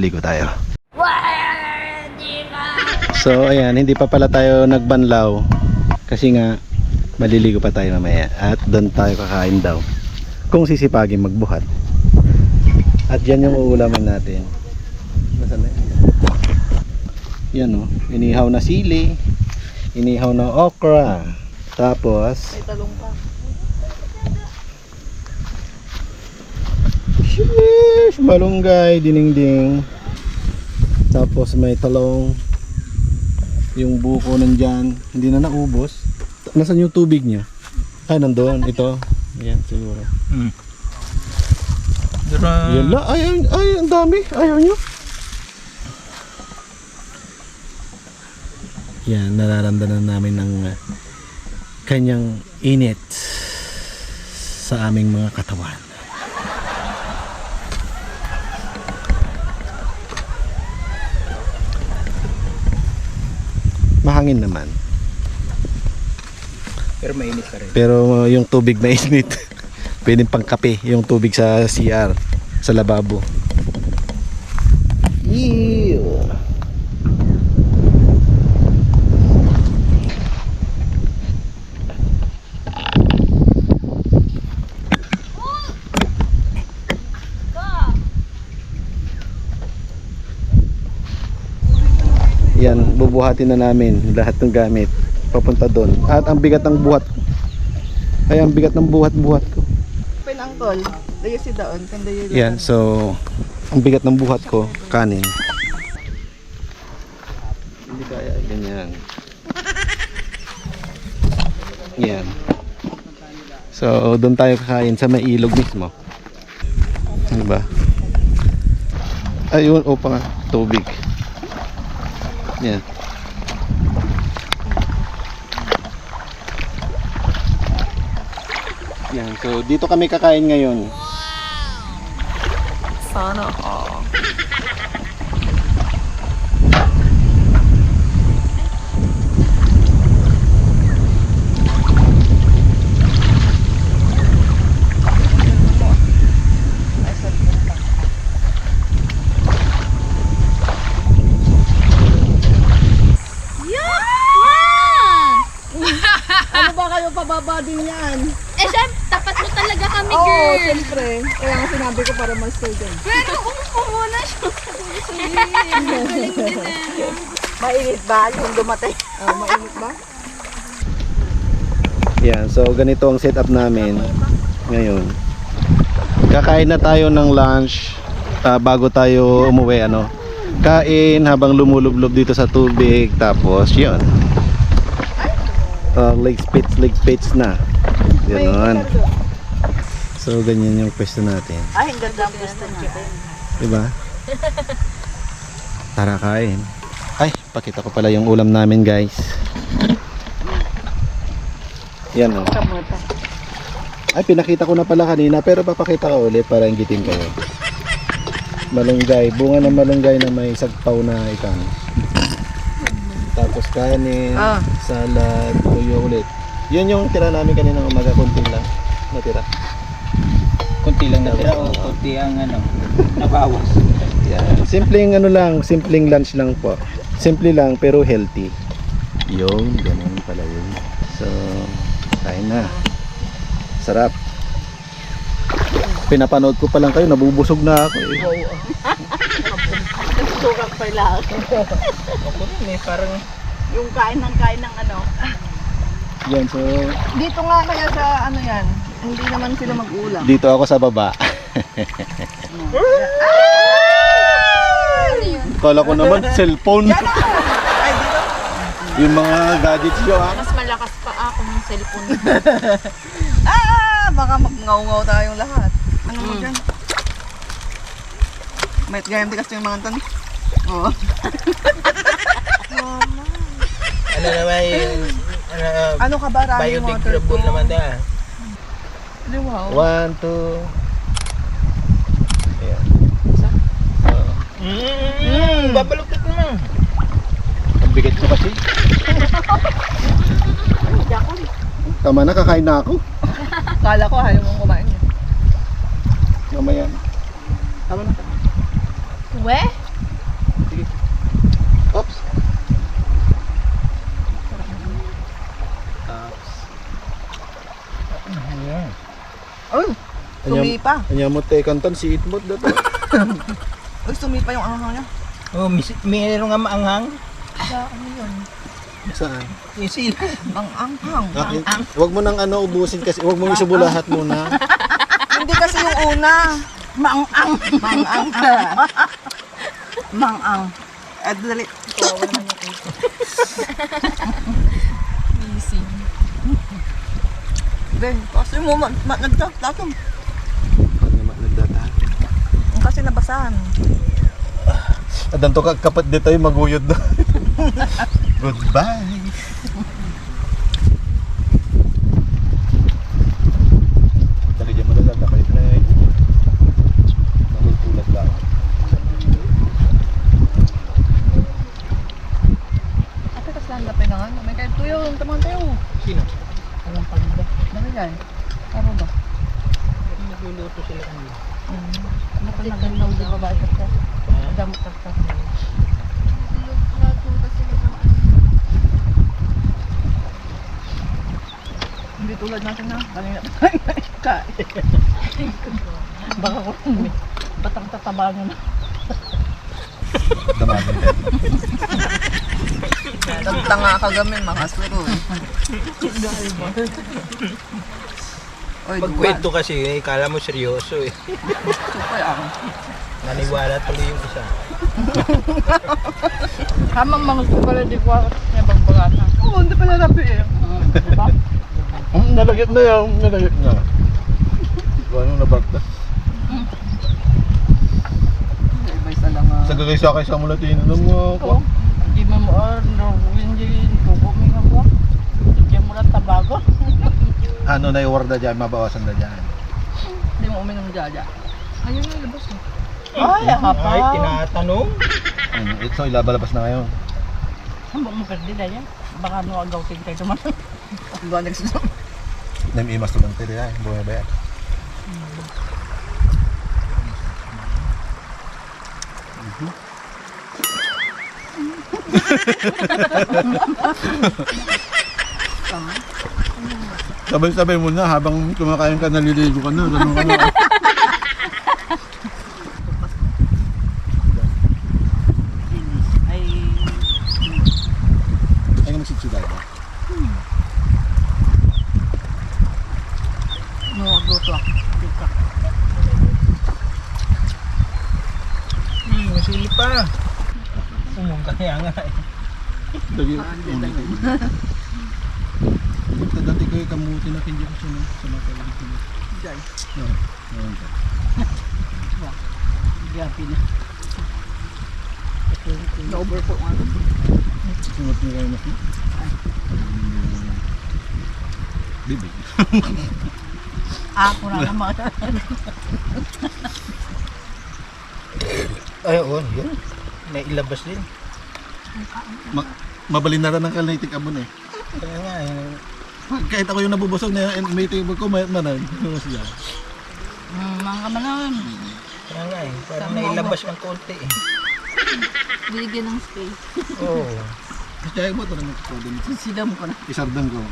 So ayan, hindi pa pala tayo nagbanlaw kasi nga maliligo pa tayo mamaya at doon tayo kakain daw kung sisipagin magbuhat. At yan yung uulaman natin. Nasaan na yan? Yan inihaw na sili, inihaw na okra, tapos May talong pa. shish, malunggay, dinengdeng, tapos may talong, yung buko nandyan, hindi na naubos. Nasaan yung tubig niya? Ay, nandoon, ito. Yan, siguro. Yan lang, ay, ang dami, ayaw nyo. Yan, nararamdaman namin ng kanyang init sa aming mga katawan. Mahangin naman. Pero mainit pa rin. Pero yung tubig mainit. Pwedeng pang kape yung tubig sa CR, sa lababo. Ew. Yan, bubuhatin na namin lahat ng gamit papunta doon. At ang bigat ng buhat ko. Pinangtol. Dayo si daon. Kandayo Yan, so ang bigat ng buhat ko, kanin. Hindi kaya, ganyan. Yan. So, doon tayo kakain sa may ilog mismo. Diba? Ayun, pa nga, tubig. Yan. Yan, so dito kami kakain ngayon. Sana all. Ano ba kayo pababa din yan? Eh, syempre, tapat mo talaga kami, Oo, girl. siyempre. Kaya nga sinabi ko para ma-stay dyan. Pero umupo muna siya. Galing din eh. Mainit ba yung dumatay? Mainit ba? Yan, so ganito ang setup namin ngayon. Kakain na tayo ng lunch bago tayo umuwi, kain habang lumulublob dito sa tubig, tapos yun, leg spits na ganoon. So ganyan yung pwesto natin, Ay, ang ganda ang gusto niya. diba? Tara kain. Ay, pakita ko pala yung ulam namin, guys. Yan Ay, pinakita ko na pala kanina, pero papakita ko ulit para inggitin kayo. Malunggay, bunga ng malunggay na may sagpaw na ikan. Tapos kanin, salad, tuyo ulit. Yun yung tira namin kanina umaga, konti lang. natira? Kunti lang natira o kunti ang nabawas. Yeah. Simpleng simpleng lunch lang po. Simple lang pero healthy. Yung ganun pala yun. So, kain na. Sarap. Pinapanood ko pa lang kayo, nabubusog na ako eh. Sukak pa lang. Ako rin parang Yung kain ng ano. Yan, so Dito nga kaya sa ano yan. Hindi naman sila mag-ulam. dito ako sa baba. Kala ko naman cellphone. Yung mga gadgets nyo ha. Mas malakas pa ako ng cellphone. Baka mag-ngaw-ngaw tayong lahat. Ano mo dyan? May gayam tigas yung mga tan. Oo. ano naman yung Ano ka ba? Running water biodegradable to? naman na. Wow. 1, 2. Ayan. Babaluktot naman. Ang bigat ko kasi. Tama na, kakain na ako. Kala ko ayaw mong kumain. Mamaya. Tama na. We? Oops. Uy, sumipa. Anya mo te kantan si Itmod dato. Uy, sumipa yung anghang niya. Oh, mayroon nga maanghang. Ano yun? Saan? Yung sila. Ang anghang. Huwag mo nang ubusin kasi huwag mong isubo lahat muna. Hindi kasi yung una. Mang-ang. Mang-ang. Mang-ang. At dali. Easy. Ben, kasi mo nagtatatong. Ano naman nagdata? Kasi nabasahan. Adan to kapat dito ay maguyod na. Goodbye. Dali dyan mo na lang kayo na magultulat lang. Ate, kasi lang lapay na nga. May kayo tuyo. Tamang tayo. Sino? Alam pa ba? Dami yan. Ano ba? Nagluluto sila kanina. Napalaganaw di ba ba ito ka? Damot ka. Hindi tulad natin na. Kanina kain. Baka ko batang tataba nyo na. Damagan din. Tanga ka gamin, makasuro. Pagkwento kasi, kala mo seryoso eh. Supay ako. Naniwala tuloy yung isa. Kamang mga pala di ko niya bagbagata. Oo, hindi pala nabi eh. Diba? Nalagit na yan. Nalagit na. Ano nabagtas? Iba isa lang. Sa gagay sa mulatin na mo ako. Hindi mo mo hindi bubumi nga ko. Diyan mo lang tabago. Ano na iwarda dyan, mabawasan na dyan. Hindi mo uminom jaja. Ayun yung labas eh. Ay, hapa. Ay, tinatanong. Ano, so ilabalabas na ngayon. Ang mo perdi na yan. Baka no agaw tingkay naman. Diba nagsusok? Namiimas to lang tiri ay, buhay ba yan? Sabay-sabay mo na habang kumakain ka, naliligo ka na. Ganun ka na. Ay, Ay, magsitsudad ba? no agluto ako. Dito. Masili pa. Umong kaya nga eh. Lagi. Dati ko yung kamuti na hindi ko sunod sa mga kaibigan ko. Diyan. Gabi na. Na-over po nga. Sunod mo kayo na. Bibi. Ako na naman. Ay, oo, yun. Nailabas din. Mabalin na rin ang kalaitik abon eh. Kaya nga, Kahit ako yung nabubusog na may table ko, may manan. Siya. Mga kamanon. Kaya nga eh, parang nailabas ng konti eh. Bigyan ng space. Oo. Kaya mo ito naman ko din. Sidam ko na. Isardang ko.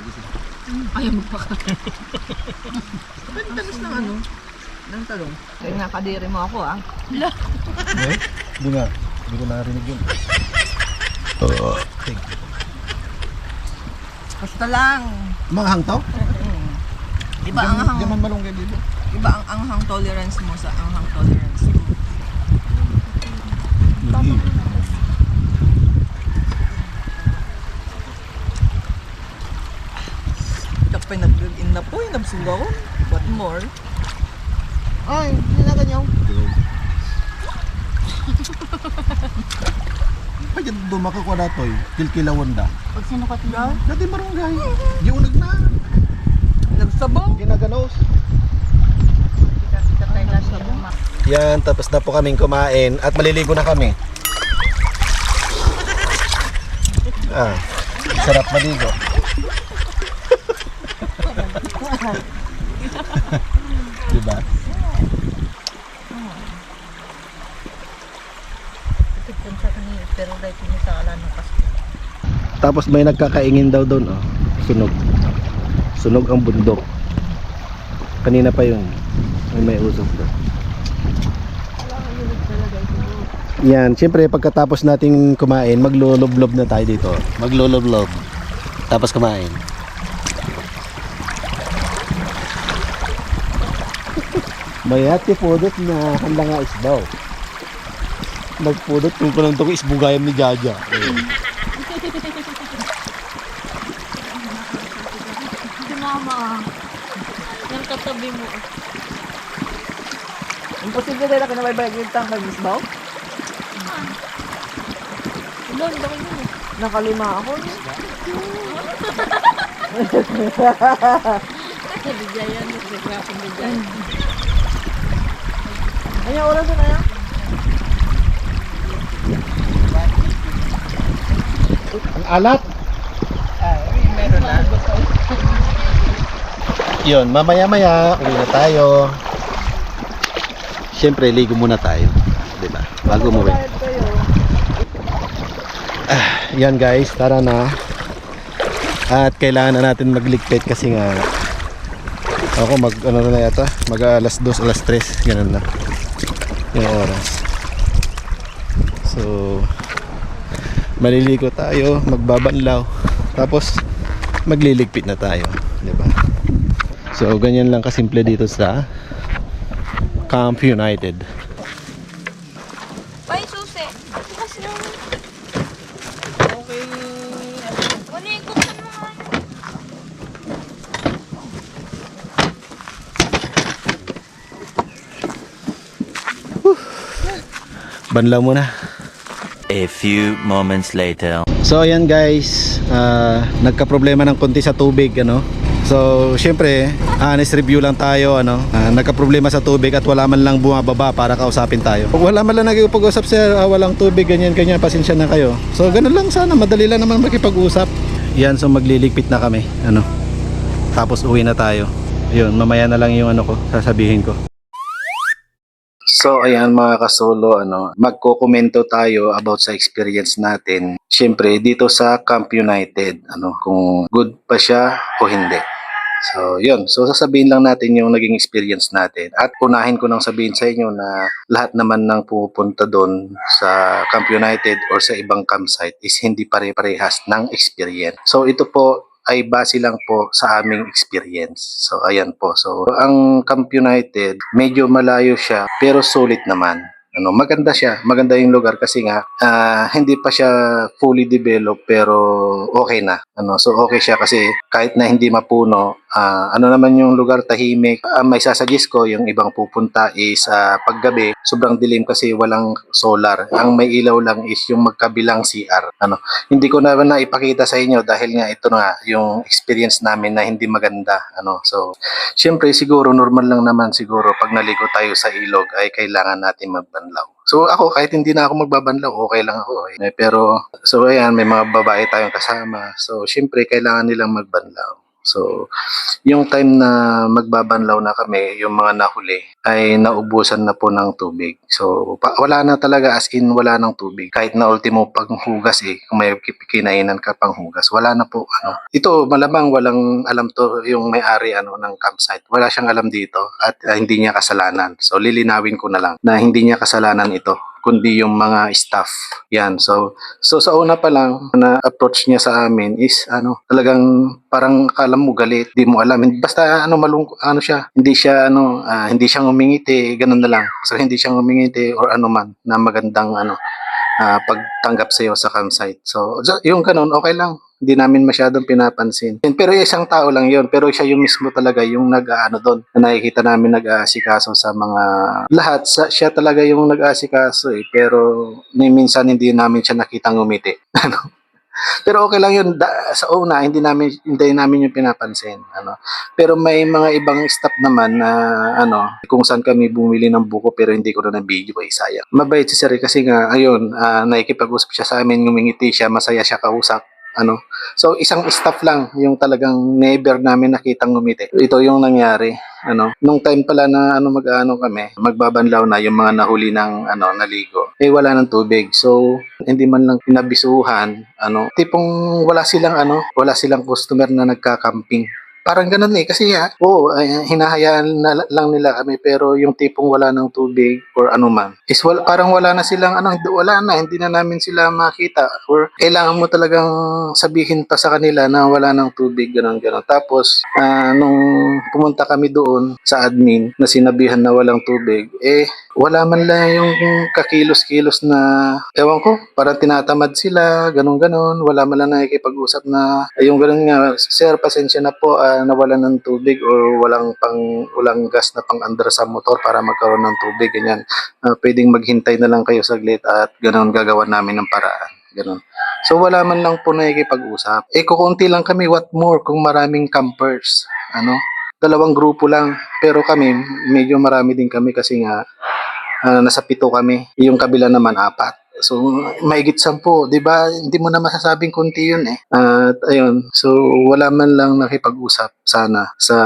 Ayaw mo pa ka. Talis ng ano? Ng talong. Kaya nga kadiri mo ako ah. Hindi nga. Hindi ko narinig yun. Basta lang. Mga hangtaw? Iba ang anghang. Diyan man malunggay dito. Iba ang anghang tolerance mo sa anghang tolerance mo. Kapay nag-in na po, nabsugaw. What more? Ay, hindi na ganyan. Pa dyan dumaka ko na to eh. Kilkilawan da. Pag sinukat mo. Dati marunggay. Di unag na. Nagsabong. Ginaganos. Yan, tapos na po kaming kumain at maliligo na kami. Sarap maligo. Diba? Tapos may nagkakaingin daw doon, oh. Sunog. Sunog ang bundok. Kanina pa yun. May usok doon. Yan, siyempre pagkatapos nating kumain, magluloblob na tayo dito. Magluloblob. Tapos kumain. Mayati pudot na handa nga isbaw. Nagpudot kung palang itong isbugayam ni Jaja. Si mama. Yung katabi mo. Imposible na lang na may bagintang mag-isbaw? Ilan, bakit yun? Nakalima ako. Bigayan, nagsagrapong bigayan. Ano oras na yan? Ang alat! Meron na. Yun, mamaya-maya, uwi na tayo. Siyempre, ligo muna tayo. Diba? Bago umuwi. Yan guys, tara na. At kailangan na natin magligpit kasi nga ako ano na yata, mag alas 2, alas 3, ganun na yung oras. So maliligo tayo, magbabanlaw, tapos magliligpit na tayo, di ba? So ganyan lang kasimple dito sa Camp United. Ay, susi. Bukas na. Okay. Wala yung kutan mo nga. Banlaw muna. A few moments later. So ayan guys, nagka-problema ng konti sa tubig, ano. So syempre, honest review lang tayo, ano. Nagka-problema sa tubig at wala man lang bumababa para kausapin tayo. Kung wala man lang nagkikipag-usap sir, walang tubig, ganyan, pasensya na kayo. So ganun lang sana, madali lang naman makipag-usap. Yan, so magliligpit na kami, ano. Tapos uwi na tayo. Yun, mamaya na lang yung ano ko, sasabihin ko. So ayan mga kasolo, magko-komento tayo about sa experience natin. Siyempre dito sa Camp United, kung good pa siya o hindi. So yun, so sasabihin lang natin yung naging experience natin. At unahin ko nang sabihin sa inyo na lahat naman ng pumupunta doon sa Camp United or sa ibang campsite is hindi pare-parehas ng experience. So ito po ay base lang po sa aming experience. So ayan po. So ang Camp United, medyo malayo siya pero sulit naman. Maganda siya. Maganda yung lugar kasi nga hindi pa siya fully developed pero okay na. So okay siya kasi kahit na hindi mapuno, naman yung lugar tahimik. May sasuggest ko yung ibang pupunta is paggabi, sobrang dilim kasi walang solar. Ang may ilaw lang is yung magkabilang CR. Hindi ko na ipakita sa inyo dahil nga ito na yung experience namin na hindi maganda. So syempre siguro normal lang naman siguro pag naligo tayo sa ilog ay kailangan natin magbanlaw. So ako kahit hindi na ako magbabanlaw, okay lang ako. Pero so ayan, may mga babae tayong kasama. So syempre kailangan nilang magbanlaw. So, yung time na magbabanlaw na kami, yung mga nahuli, ay naubusan na po ng tubig. So, wala na talaga, as in wala ng tubig. Kahit na ultimo panghugas kung may kinainan ka panghugas, wala na po. Ito, malamang walang alam to yung may-ari ng campsite. Wala siyang alam dito at hindi niya kasalanan. So, lilinawin ko na lang na hindi niya kasalanan ito, kundi yung mga staff. Yan. So sa una pa lang na approach niya sa amin is talagang parang akala mo galit, di mo alam. Basta siya, hindi siya ngumingiti, ganun na lang. So hindi siya ngumingiti or man na magandang pagtanggap sa iyo sa campsite. So yung ganun, okay lang. Hindi namin masyadong pinapansin. Pero isang tao lang yon, pero siya yung mismo talaga yung doon. Na nakikita namin nag-aasikaso sa mga lahat. Siya talaga yung nag-aasikaso pero minsan hindi namin siya nakitang ngumiti. Pero okay lang yun. Sa una, hindi namin yung pinapansin. Pero may mga ibang staff naman na kung saan kami bumili ng buko pero hindi ko na video ay sayang. Mabait si Sir kasi nga, ayun, nakikipag-usap siya sa amin, ngumingiti siya, masaya siya kausap. So isang staff lang yung talagang never namin nakitang ngumiti. Ito yung nangyari. Nung time pala na kami, magbabanlaw na yung mga nahuli ng naligo. Wala ng tubig. So hindi man lang pinabisuhan, tipong wala silang customer na nagka-camping. Parang ganun kasi hinahayaan na lang nila kami pero yung tipong wala ng tubig or man is parang wala na silang wala na, hindi na namin sila makita or kailangan mo talagang sabihin pa sa kanila na wala ng tubig, ganun. Tapos nung pumunta kami doon sa admin na sinabihan na walang tubig, wala man lang yung kakilos-kilos na ewan ko, parang tinatamad sila, ganun. Wala man lang nakikipag-usap na yung ganun nga, sir, pasensya na po, nawalan ng tubig or walang gas na pang-andar sa motor para magkaroon ng tubig, ganyan. Pwedeng maghintay na lang kayo saglit at ganun gagawa namin ng paraan. Ganun. So wala man lang po nakikipag-usap. Kukunti lang kami, what more kung maraming campers. 2 grupo lang. Pero kami, medyo marami din kami kasi nga nasa 7 kami. Yung kabila naman 4. So, mahigit 10, di ba? Hindi mo na masasabing kunti yun At ayun, so wala man lang nakipag-usap sana sa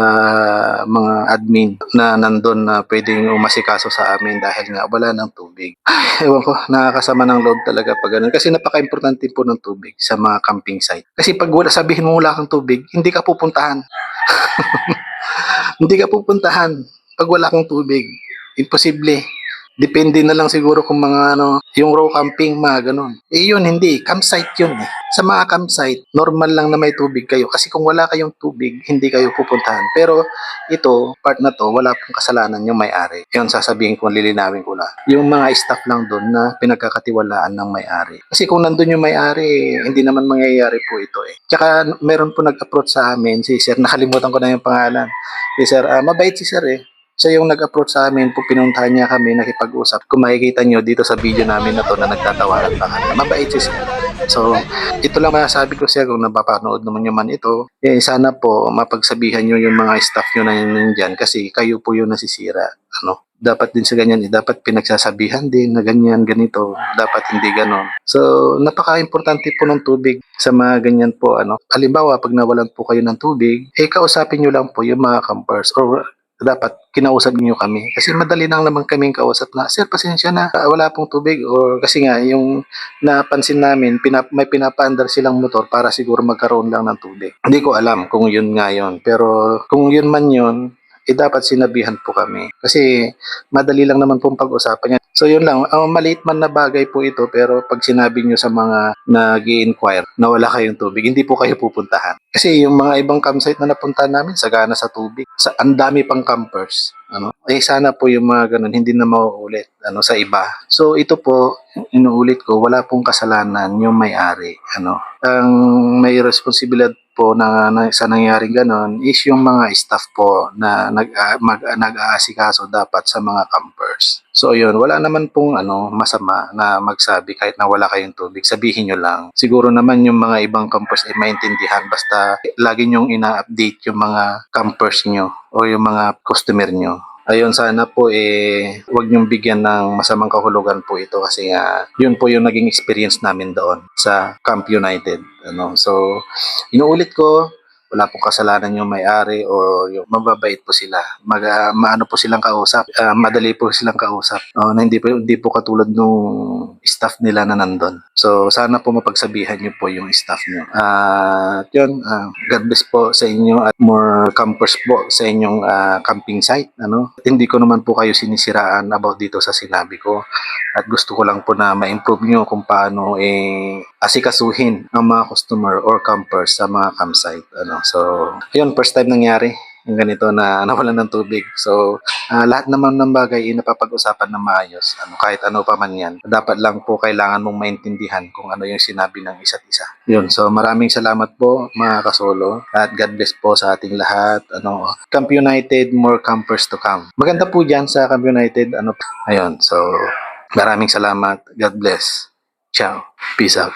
mga admin na nandun na pwedeng umasikaso sa amin dahil nga wala ng tubig. Ewan ko, nakakasama ng loob talaga pag ganun. Kasi napaka-importante po ng tubig sa mga camping site. Kasi pag sabihin mo wala kang tubig, hindi ka pupuntahan. Hindi ka pupuntahan pag wala kang tubig. Imposible. Depende na lang siguro kung mga yung raw camping, mga ganun. Yun, hindi. Campsite yun Sa mga campsite, normal lang na may tubig kayo. Kasi kung wala kayong tubig, hindi kayo pupuntahan. Pero ito, part na to, wala pong kasalanan yung may-ari. Yun, sasabihin ko, lilinawin ko lang. Yung mga staff lang doon na pinagkakatiwalaan ng may-ari. Kasi kung nandun yung may-ari, hindi naman mangyayari po ito Tsaka meron po nag-approach sa amin, si Sir, nakalimutan ko na yung pangalan. Si Sir, mabait si Sir Siya yung nag-approach sa amin, pinuntahan niya kami, nakipag-usap. Kung makikita nyo dito sa video namin na to na nagtatawaran pa kami. Mabait si Sir. So, ito lang masasabi ko siya kung napapanood naman nyo man ito. Sana po mapagsabihan nyo yung mga staff nyo na yun dyan kasi kayo po yung nasisira. Dapat din sa ganyan, dapat pinagsasabihan din na ganyan, ganito. Dapat hindi ganon. So, napaka-importante po ng tubig sa mga ganyan po. Halimbawa, pag nawalan po kayo ng tubig, kausapin nyo lang po yung mga campers or dapat kinausap niyo kami. Kasi madali lang naman kaming kausap na, Sir, pasensya na, wala pong tubig. Or kasi nga, yung napansin namin, may pinapaandar silang motor para siguro magkaroon lang ng tubig. Hindi ko alam kung yun nga yun. Pero kung yun man yun, dapat sinabihan po kami. Kasi madali lang naman pong pag-usapan yan. So yun lang, maliit man na bagay po ito, pero pag sinabi nyo sa mga nag-i-inquire na wala kayong tubig, hindi po kayo pupuntahan. Kasi yung mga ibang campsite na napuntahan namin, sagana sa tubig. Ang dami pang campers. Sana po yung mga ganun, hindi na mauulit sa iba. So ito po, inuulit ko, wala pong kasalanan yung may-ari. Ang may responsibilidad po sa nangyaring ganon is yung mga staff po na nag-aasikaso dapat sa mga campers. So yun, wala naman pong masama na magsabi kahit na wala kayong tubig. Sabihin nyo lang. Siguro naman yung mga ibang campers ay maintindihan basta lagi nyong ina-update yung mga campers nyo o yung mga customer nyo. Ayun, sana po wag niyong bigyan ng masamang kahulugan po ito kasi yun po yung naging experience namin doon sa Camp United. So, inuulit ko, Wala pong kasalanan yung may-ari o yung mababait po sila. Maano po silang kausap. Madali po silang kausap. Na hindi po katulad nung staff nila na nandun. So, sana po mapagsabihan niyo po yung staff niyo. At yun, God bless po sa inyo at more campers po sa inyong camping site. Hindi ko naman po kayo sinisiraan about dito sa sinabi ko. At gusto ko lang po na ma-improve nyo kung paano asikasuhin ang mga customer or campers sa mga campsite. So, yun, first time nangyari yung ganito na nawalan ng tubig. So, lahat naman ng bagay napapag-usapan na maayos. Kahit ano pa man yan. Dapat lang po kailangan mong maintindihan kung ano yung sinabi ng isa't isa. Yun, so maraming salamat po mga kasolo. At God bless po sa ating lahat. Camp United, more campers to come. Maganda po dyan sa Camp United. Ayun, so maraming salamat. God bless. Ciao. Peace out.